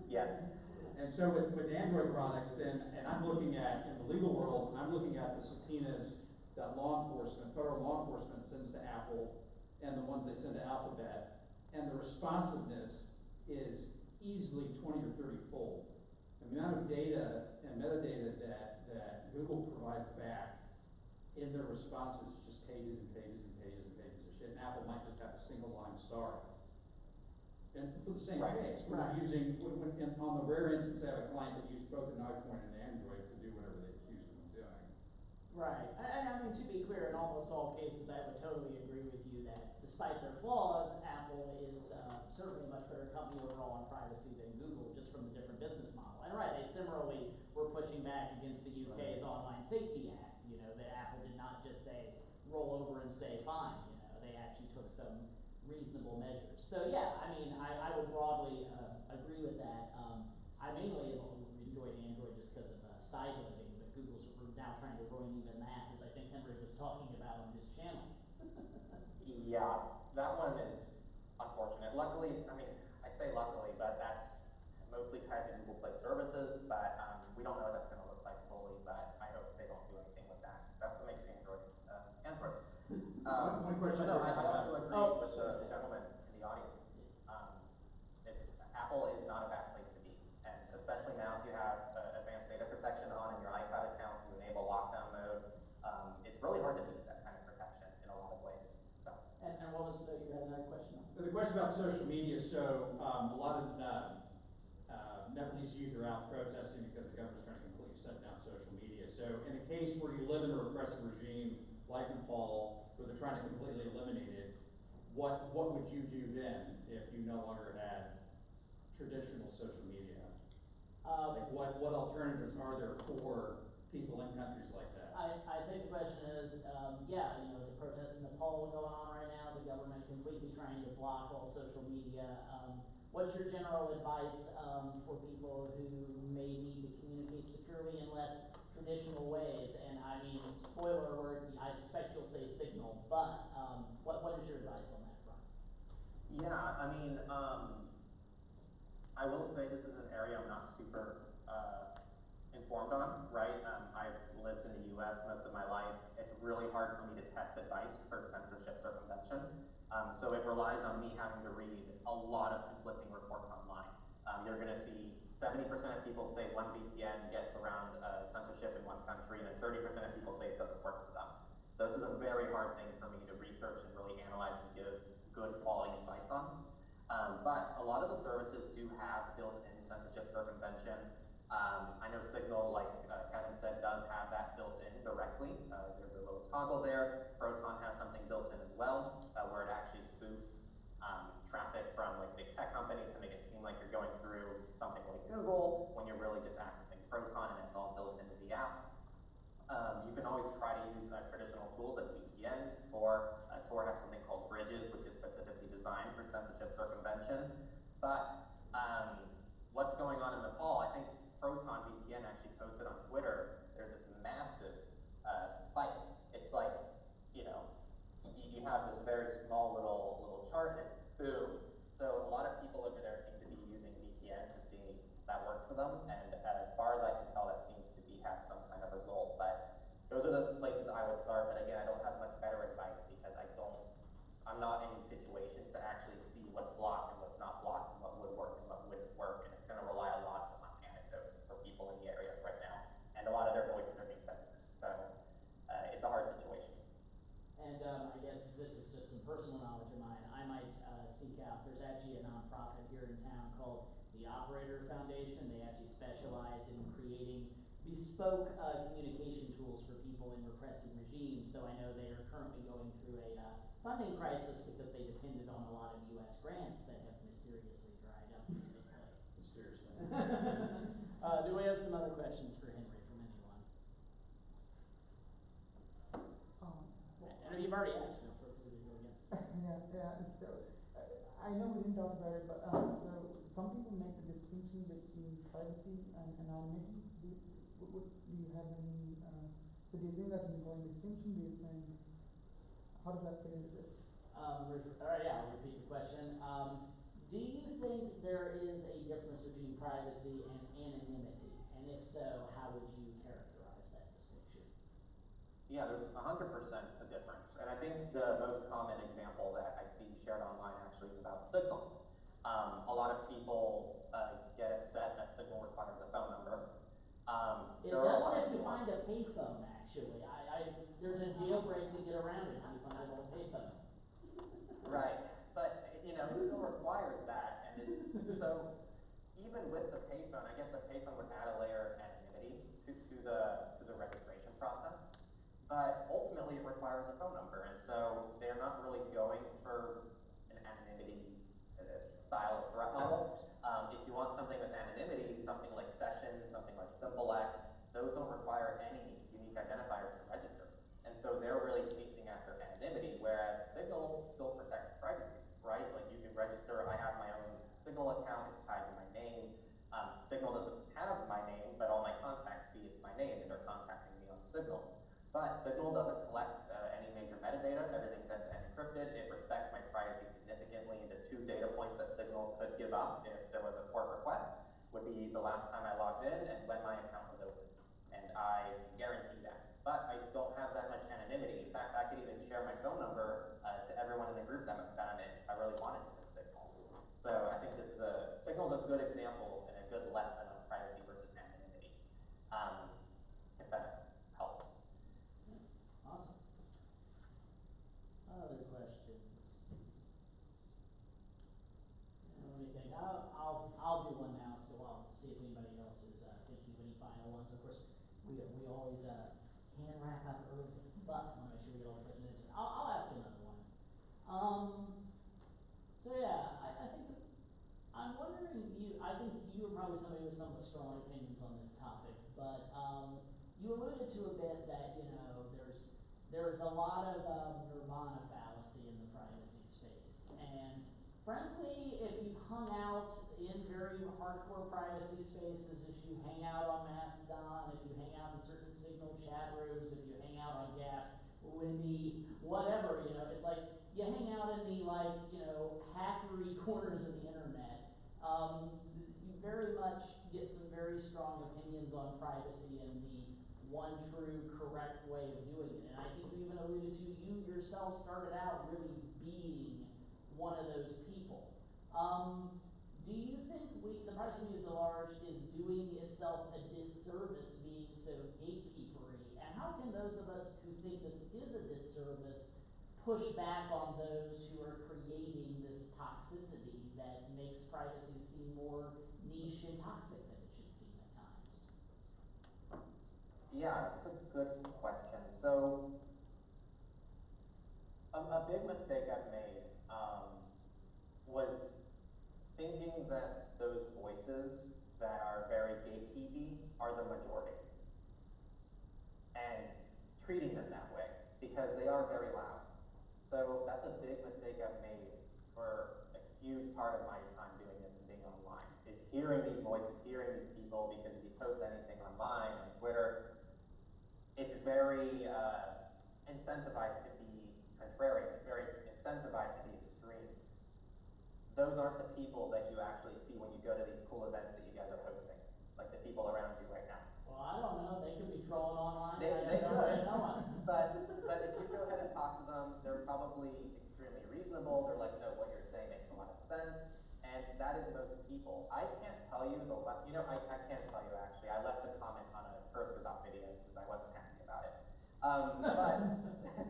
Yes. And so with Android products, then, and I'm looking at, in the legal world, I'm looking at the subpoenas that federal law enforcement sends to Apple and the ones they send to Alphabet, and the responsiveness is easily 20 or 30 fold. The amount of data and metadata that Google provides back in their responses is just pages and pages and pages and pages of shit, and Apple might just have a single line sorry. And for the same case, when I'm using, on the rare instance I have a client that used both an iPhone and an Android to do whatever they accused them of doing. Right, and I mean, to be clear, in almost all cases, I would totally agree with you that despite their flaws, Apple is certainly a much better company overall on privacy than Google, just from the different business model. And right, they similarly were pushing back against the UK's Online Safety Act, that Apple did not just say, roll over and say fine, they actually took some reasonable measures. So yeah, I mean, I would broadly agree with that. I mainly enjoyed Android just because of side loading, but Google's now trying to ruin even that, as I think Henry was talking about on his channel. Yeah, that one is unfortunate. Luckily, I mean, I say luckily, but that's mostly tied to Google Play services, but we don't know what that's going to look like fully, but I hope they don't do anything with that, except what makes Android. One question. No, I also agree with the gentleman in the audience. Apple is not a bad place to be, and especially now if you have advanced data protection on in your iCloud account, you enable lockdown mode. It's really hard to beat that kind of protection in a lot of ways. So. And what was you had another question? The question about social media. So a lot of Nepalese youth are out protesting because the government's trying to completely shut down social media. So in a case where you live in a repressive regime like Nepal, where they're trying to completely eliminate it, what would you do then if you no longer had traditional social media? Like what alternatives are there for people in countries like that? I think the question is, the protests in Nepal going on right now, the government completely trying to block all social media. What's your general advice for people who may need to communicate securely in less traditional ways? And I mean, spoiler alert, I suspect you'll say Signal, but what is your advice on that front? Yeah, I mean, I will say this is an area I'm not super informed on, right? I've lived in the US most of my life. It's really hard for me to text advice for censorship circumvention. So it relies on me having to read a lot of conflicting reports online. You're gonna see 70% of people say one VPN gets around censorship in one country, and then 30% of people say it doesn't work for them. So this is a very hard thing for me to research and really analyze and give good quality advice on. But a lot of the services do have built-in censorship circumvention. I know Signal, like Kevin said, does have that built in directly. There's a little toggle there. Proton has something built in as well, where it actually spoofs traffic from like big tech companies to make it seem like you're going through something like Google when you're really just accessing Proton, and it's all built into the app. You can always try to use traditional tools like VPNs, or Tor has something called Bridges, which is specifically designed for censorship circumvention. But what's going on in Nepal, I think Proton VPN actually posted on Twitter, there's this massive spike. It's like, you know, you have this very small little chart and boom. So a lot of people over there seem to be using VPNs to see if that works for them. And as far as I can tell, that seems to have some kind of result. But those are the places I would start. But again, I don't have much better advice because I'm not in situations to actually see what's blocked and what's not blocked and what would work and what wouldn't work. And it's going to rely a lot on anecdotes for people in the areas right now. And a lot of their voices are being censored. So it's a hard situation. And I guess this is just some personal knowledge of mine. I might seek out, there's actually a nonprofit here in town called the Operator Foundation. They actually specialize in creating bespoke communication tools for people in repressive regimes, though I know they are currently going through a funding crisis because they depended on a lot of US grants that have mysteriously dried up recently. Mysteriously. Do we have some other questions for Henry from anyone? I know you've already asked me for the video again. Yeah, so I know we didn't talk about it, but so some people make the distinction between privacy and anonymity. Do you have any, so do you think that's an important distinction? Do you think, how does that fit into this? All right, yeah, I'll repeat the question. Do you think there is a difference between privacy and anonymity? And if so, how would you characterize that distinction? Yeah, there's 100% a difference. And I think the most common example that I see shared online actually is about Signal. A lot of people get upset that Signal requires a phone number. It doesn't if you find a payphone, actually. There's a jailbreak to get around it if you find a payphone. Right, but you know, it still requires that, and it's so even with the payphone, I guess the payphone would add a layer of anonymity to the registration process, but ultimately it requires a phone number, and so they're not really going for an anonymity style of threat level. If you want something with anonymity, something like sessions, something like SimpleX, those don't require any unique identifiers to register. And so they're really chasing after anonymity, whereas Signal still protects privacy, right? Like you can register, I have my own Signal account, it's tied to my name. Signal doesn't have my name, but all my contacts see it's my name and they're contacting me on Signal. But Signal doesn't collect any major metadata, everything's end-to-end encrypted, it respects my privacy significantly. The 2 data points that Signal could give up if there was a court request would be the last time I logged in and when my account was open. And I guarantee that. But I don't have that much anonymity. In fact, I could even share my phone number to everyone in the group that I'm in if I really wanted to with Signal. So I think Signal's a good example and a good lesson on privacy versus anonymity. If that helps. Awesome. Other questions? Let me think. I'll do one now, so I'll see if anybody else is thinking of any final ones. Of course, we always can wrap up early, but I want to make sure we get all the questions answered. I'll ask another one. So yeah, I think I'm wondering. I think you are probably somebody with somewhat strong opinions on this topic, but you alluded to a bit that there's a lot of nirvana fallacy in the privacy space, and frankly, if you hung out in very hardcore privacy spaces, if you hang out on Mastodon, if you hang out in certain Signal chat rooms, if you hang out on Gas, Windy, whatever, it's like you hang out in the hackery corners of the internet. very much get some very strong opinions on privacy and the one true correct way of doing it. And I think you even alluded to, you yourself started out really being one of those people. Do you think the privacy community at large is doing itself a disservice being so gatekeepery? And how can those of us who think this is a disservice push back on those who are creating this toxicity that makes privacy seem more niche and toxic than it should seem at times? Yeah, that's a good question. So, a big mistake I've made was thinking that those voices that are very gatekeepy are the majority, and treating them that way, because they are very loud. So that's a big mistake I've made for a huge part of my time doing this and being online, is hearing these voices, hearing these people, because if you post anything online, on Twitter, it's very incentivized to be contrarian, it's very incentivized to be extreme. Those aren't the people that you actually see when you go to these cool events that you guys are hosting, like the people around you right now. Well, I don't know, they could be trolling online. They I could, don't know. but if you go ahead and talk to them, they're probably extremely reasonable. They're like, no, what you're saying makes a lot of sense, and that is most people. I can't tell you I can't tell you actually. I left a comment on a First Gazette video because I wasn't happy about it. But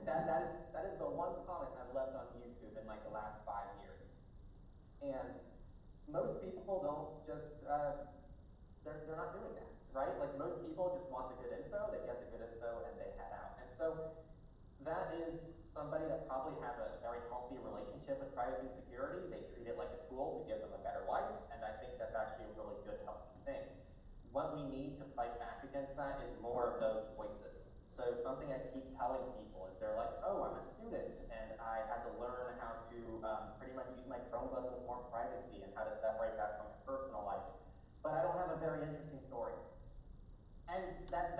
that is the one comment I've left on YouTube in like the last 5 years. And most people don't just, they're not doing that, right? Like most people just want the good info, they get the good info, and they head out. And so that is somebody that probably has a very healthy relationship with privacy and security. They treat it like a tool to give them a better life, and I think that's actually a really good, healthy thing. What we need to fight back against that is more of those voices. So something I keep telling people is they're like, oh, I'm a student and I had to learn how to pretty much use my Chromebook with more privacy and how to separate that from my personal life. But I don't have a very interesting story. And that's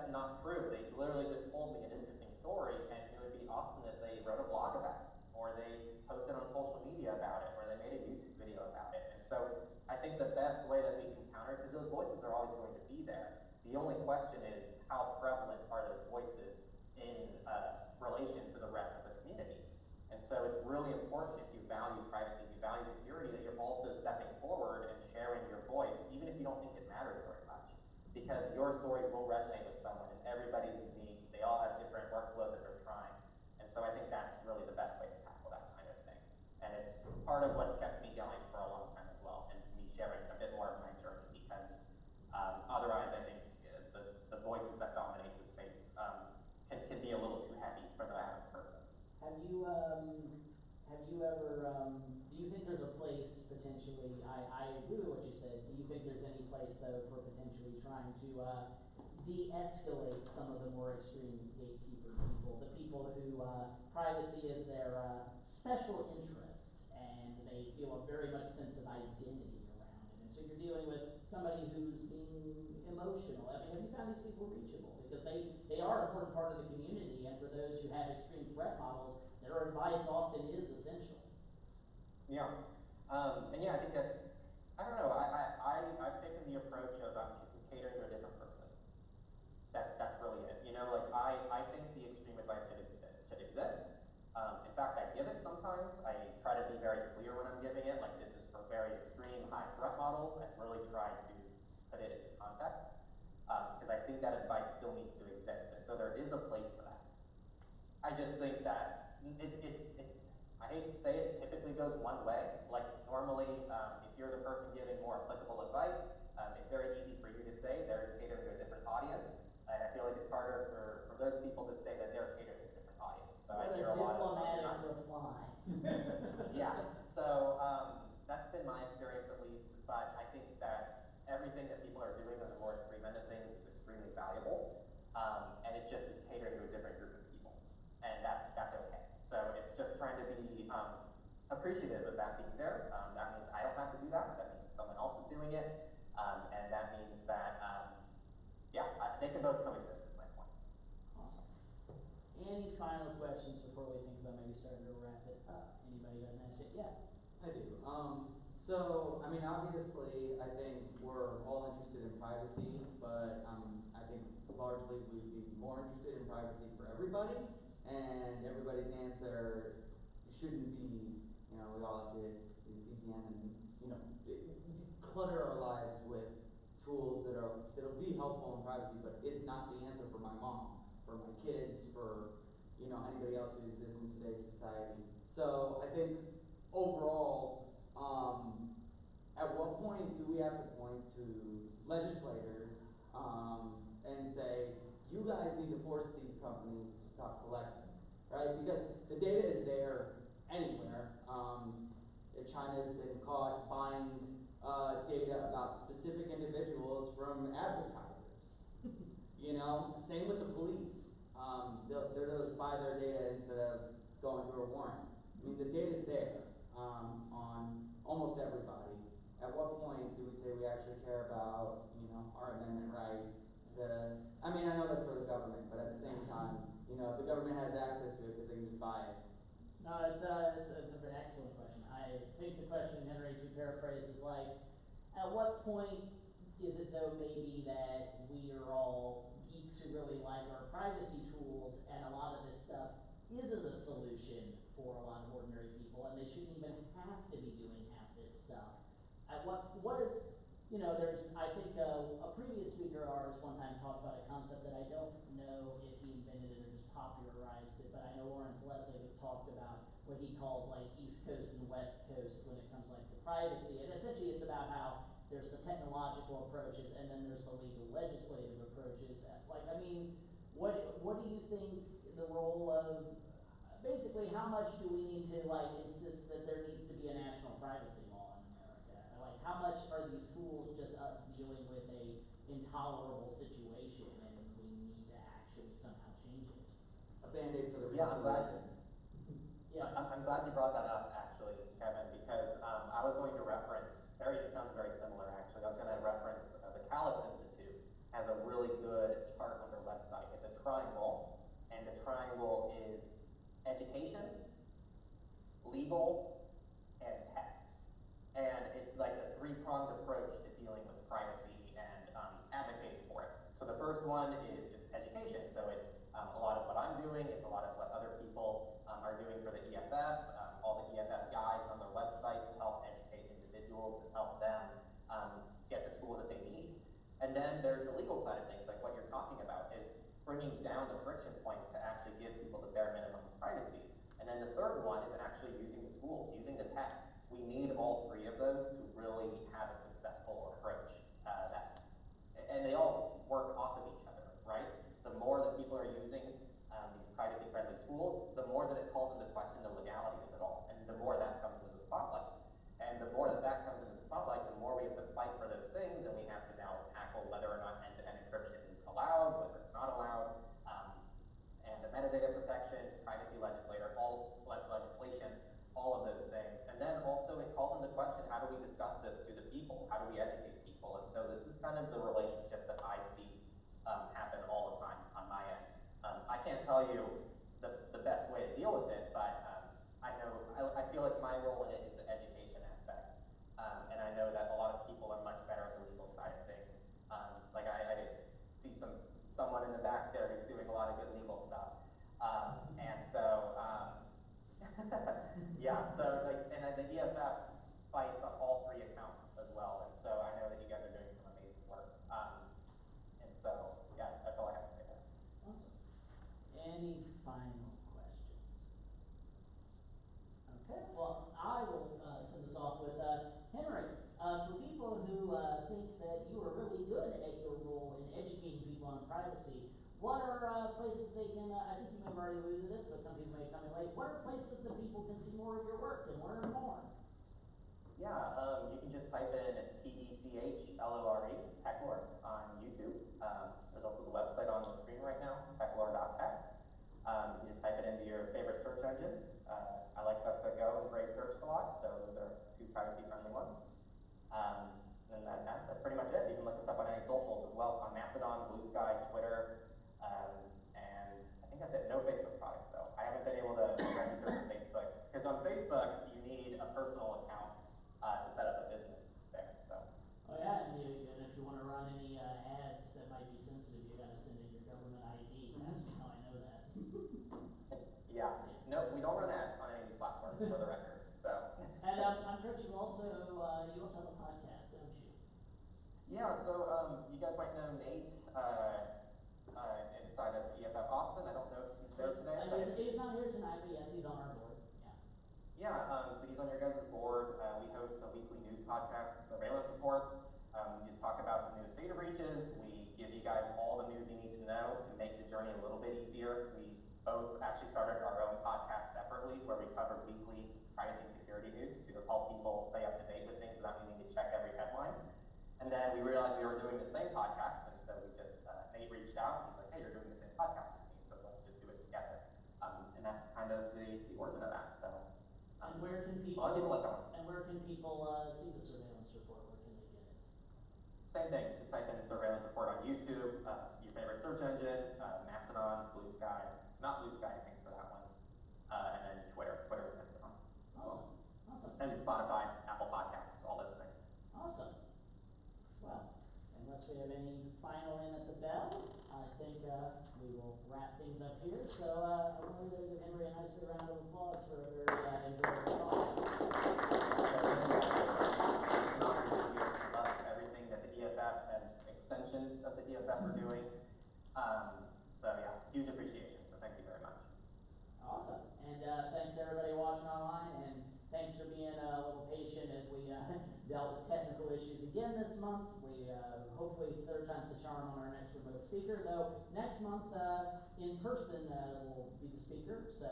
not true. They literally just told me an interesting story, and it would be awesome if they wrote a blog about it, or they posted on social media about it, or they made a YouTube video about it. And so I think the best way that we can counter, because those voices are always going to be there, the only question is how prevalent are those voices in relation to the rest of the community. And so it's really important, if you value privacy, if you value security, that you're also stepping forward and sharing your voice, even if you don't think it matters very much. Because your story will resonate with someone, and everybody's unique. They all have different workflows that they're trying. And so I think that's really the best way to tackle that kind of thing. And it's part of what's kept me going for a long time as well, and me sharing a bit more of my journey, because otherwise I think the voices that dominate the space can be a little too heavy for the average person. Have you ever, do you think there's a place potentially, I agree with what you said, do you think there's any place though for potentially trying to de-escalate some of the more extreme gatekeeper people, the people who privacy is their special interest and they feel a very much sense of identity around it, and so you're dealing with somebody who's being emotional. I mean, have you found these people reachable? Because they are an important part of the community, and for those who have extreme threat models, their advice often is essential. Yeah, and yeah, I think that's, I don't know, I've taken the approach of catering to a different person. That's really it. You know, like I think the extreme advice should exist. In fact, I give it sometimes. I try to be very clear when I'm giving it, like this is for very extreme high threat models. I really try to put it into context, because I think that advice still needs to exist, and so there is a place for that. I just think that I hate to say it, typically goes one way. Like normally, if you're the person giving more applicable advice, it's very easy for you to say they're catering to a different audience, and I feel like it's harder for those people to say that they're catering to a different audience. So I hear a lot of diplomatic reply. Yeah, so that's been my experience at least, but I think that everything that people are doing on the more extreme end of things is extremely valuable, and it just is catering to a different group of people, and that's okay. So it's just trying to be appreciative of that being there. That means I don't have to do that. That means someone else is doing it, and that means that they can both coexist. Is my point. Awesome. Any final questions before we think about maybe starting to wrap it up? Anybody who hasn't asked yet? Yeah. I do. So, I mean, obviously, I think we're all interested in privacy, but I think largely we'd be more interested in privacy for everybody, and everybody's answer shouldn't be, you know, we all have to use VPN and, you know, clutter our lives with tools that'll be helpful in privacy, but is not the answer for my mom, for my kids, for, you know, anybody else who exists in today's society. So I think overall, at what point do we have to point to legislators and say, you guys need to force these companies to stop collecting, right? Because the data is there anywhere. China's been caught buying data about specific individuals from advertisers. You know, same with the police. They'll just buy their data instead of going through a warrant. I mean, the data's there on almost everybody. At what point do we say we actually care about, you know, our amendment right to, I mean, I know that's for the government, but at the same time, you know, if the government has access to it, because they can just buy it. No, it's an excellent question. I think the question, Henry, to paraphrase, is like, at what point is it though maybe that we are all geeks who really like our privacy tools, and a lot of this stuff isn't a solution for a lot of ordinary people, and they shouldn't even have to be doing half this stuff? At what is, you know, there's, I think a previous speaker of ours one time talked about a concept that I don't know if he invented it or just popularized it, but I know Lawrence Lessig has talked about what he calls like East Coast and West Coast when it comes like to privacy, and essentially it's about how there's the technological approaches and then there's the legal legislative approaches. Like, I mean, what do you think the role of, basically how much do we need to like insist that there needs to be a national privacy law in America? Like, how much are these tools just us dealing with a intolerable situation and we need to actually somehow change it? A Band-Aid for the Yeah, I'm glad. Yeah. I'm glad you brought that up, actually, Kevin, because I was going to reference, it sounds very similar, actually. I was going to reference the Calix Institute has a really good chart on their website. It's a triangle, and the triangle is education, legal, and tech. And it's like a three-pronged approach to dealing with privacy and advocating for it. So the first one is just education. So it's a lot of what I'm doing, it's a lot of what other people are doing for the EFF, all the EFF guides on their website to help educate individuals, to help them get the tools that they need. And then there's the legal side of things, like what you're talking about, is bringing down the friction points to actually give people the bare minimum of privacy. And then the third one is actually using the tools, using the tech. We need all three of those to really have a successful approach. And they all work off of each other, right? The more that people are using these privacy-friendly tools, the more that it calls into question the legality of it all, and the more that comes into the spotlight. And the more that comes into the spotlight, the more we have to fight for those things, and we have to now tackle whether or not end-to-end encryption is allowed, whether it's not allowed, and the metadata protections, privacy legislation, all of those things. And then also it calls into question, how do we discuss this to the people? How do we educate people? And so this is kind of the relationship that I see happen all the time on my end. I can't tell you the best way to deal with it, but I feel like my role in it is the education aspect. And I know that a lot of people are much better at the legal side of things. Like I see someone in the back there who's doing a lot of good legal stuff. And so, yeah, so like, and the EFF fights on all three accounts as well. And so I know that you guys are doing some amazing work. And so, yeah, that's all I have to say there. Awesome. Any final questions? Okay, well, I will send this off with Henry. For people who think that you are really good at your role in educating people on privacy, what are places they can, I think you may have already alluded to this, but some people may come in late, what are places that people can see more of your work and learn more? Yeah, you can just type in Techlore, Techlore, on YouTube. There's also the website on the screen right now, techlore.tech. You can just type it into your favorite search engine. I like DuckDuckGo and Brave searched a lot, so those are two privacy-friendly ones. And that's pretty much it. You can look us up on any socials as well, on Mastodon, Blue Sky, Twitter, and I think that's it. No Facebook products, though. I haven't been able to register for Facebook, because on Facebook, you need a personal account to set up a for the record, so. And I'm Rich, you also have a podcast, don't you? Yeah, so you guys might know Nate inside of EFF Austin. I don't know if he's there today. He's not here tonight, but yes, he's on our board. Yeah. Yeah, so he's on your guys' board. We host a weekly news podcast, Surveillance Reports. We just talk about the newest data breaches. We give you guys all the news you need to know to make the journey a little bit easier. We both actually started our own podcast separately where we cover weekly privacy and security news to help people stay up to date with things without needing to check every headline. And then we realized we were doing the same podcast, and so we just, Nate reached out, he's like, hey, you're doing the same podcast as me, so let's just do it together. And that's kind of the origin of that, so. And where can people, a lot of people like that one. and where can people see the surveillance report? Where can they get it? Same thing, just type in surveillance report on YouTube, your favorite search engine, Mastodon, Blue Sky, not Blue Sky, I think, for that one, and then Twitter and Mastodon. Awesome, awesome. And Spotify, Apple Podcasts, all those things. Awesome. Well, unless we have any final in at the bells, I think we will wrap things up here. So I want to give Henry a nice big round of applause for a very enjoyable talk. Love everything that the EFF and extensions of the EFF are doing. So yeah, huge appreciation. So thank you very much. Awesome. And thanks to everybody watching online, and thanks for being a little patient as we dealt with technical issues again this month. We hopefully third time's the charm on our next remote speaker, though next month in person will be the speaker. So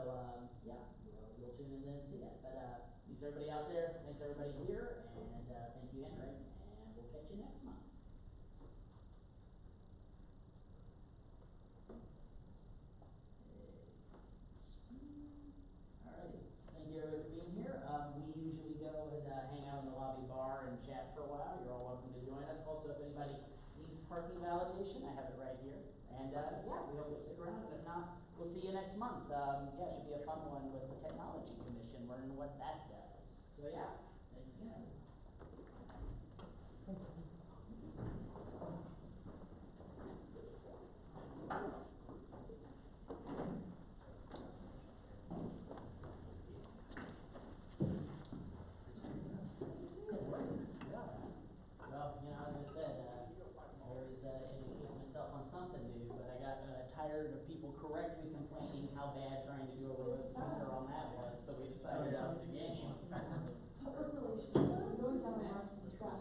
yeah, you'll tune in then and see that. But thanks everybody out there, thanks everybody here, and thank you, Henry, and we'll catch you next month. Alrighty, thank you everybody for being here. We usually go and hang out in the lobby bar and chat for a while. You're all welcome to join us. Also, if anybody needs parking validation, I have it right here. And yeah, we hope you'll stick around. And if not, we'll see you next month. Yeah, it should be a fun one with the Technology Commission, learning what that does. So yeah, thanks again. Well, you know, as I said, I always educate myself on something new, but I got tired of people correctly complaining how bad trying to do a remote speaker on that was, so we decided to up the game. Public relations, I'm going down a marketing track.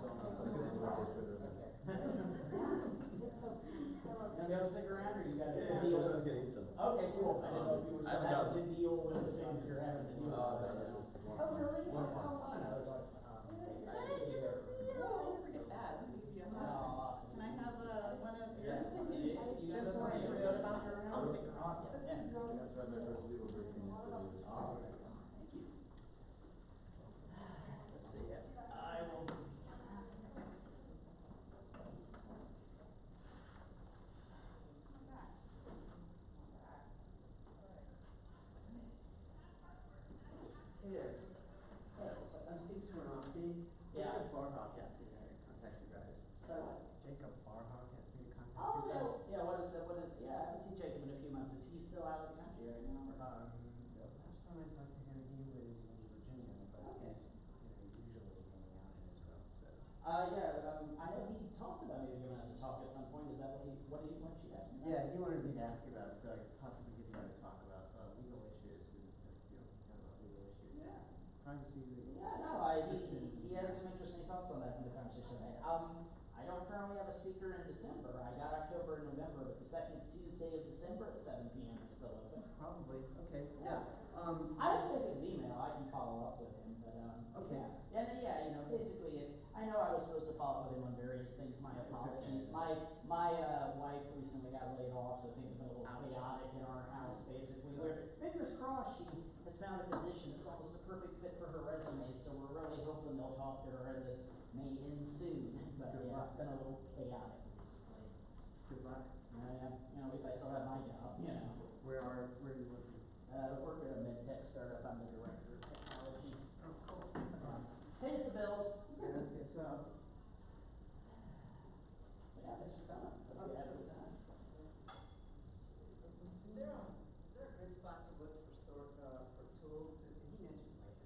It's so, you gonna be able to stick around, or you gotta deal with it? Okay, cool. I didn't know if you were still having to deal with the things you're having to deal with right now. oh, really? I know, it's always fun. Forget that. Aw. Can I have one of your? Yeah. You got this? Before I You go got this? about her I'll house. stick around. Awesome, yeah. That's right, my first legal briefing yesterday was Awesome. awesome. Thank you. Let's see, I will. Hey, I'm Steve Swarovski. Yeah. Jacob Barhoff asked me to contact you guys. So what? Jacob Barhoff asked me to contact Oh, you guys. yeah, what is, yeah, I haven't seen Jacob in a few months. Is he still out of the country right now? Or? The last time I talked to him, he was in Virginia, but Okay. he's, usually hanging out in Israel, so. Yeah, I know he talked about maybe giving us a talk at some point. Is that what you asked me? Yeah, he wanted me to ask you about, possibly getting you to talk about, legal issues and, kind of legal issues. Yeah. Privacy, legal. Yeah, no, he has some interesting thoughts on that from the conversation I had. I don't currently have a speaker in December. I got October and November, but the second Tuesday of December at 7 p.m. is still open. Probably, okay, Yeah. yeah. I have Jacob's email. I can follow up with him, but Okay. Yeah. And yeah, you know, basically, I know I was supposed to follow up with him on various things. My apologies. okay. My wife recently got laid off, so things have been a little chaotic in our house. Basically, we're fingers crossed she has found a position that's almost a perfect fit for her resume. So we're really hoping they'll talk to her, and this may end soon. But Good yeah, luck. it's been a little chaotic recently. Good luck. Yeah, you know, at least I still have my job. You know. Where are you working? Work at a med tech startup. I'm the director of technology. Oh, cool. Pays the bills. Yeah, okay, so, Yeah, thanks for coming. Hope you have a good time. Is there a good spot to look for for tools? He mentioned like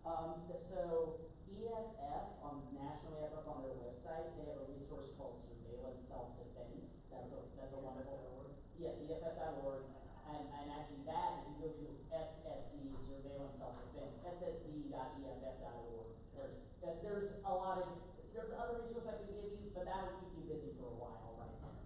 So EFF, National EFF on their website, they have a resource called Surveillance Self-Defense. That's a wonderful. Yes, EFF.org. And actually that, if you go to SSD, Surveillance Self-Defense, ssd.eff.org, there's a lot of, there's other resources I can give you, but that'll keep you busy for a while right now.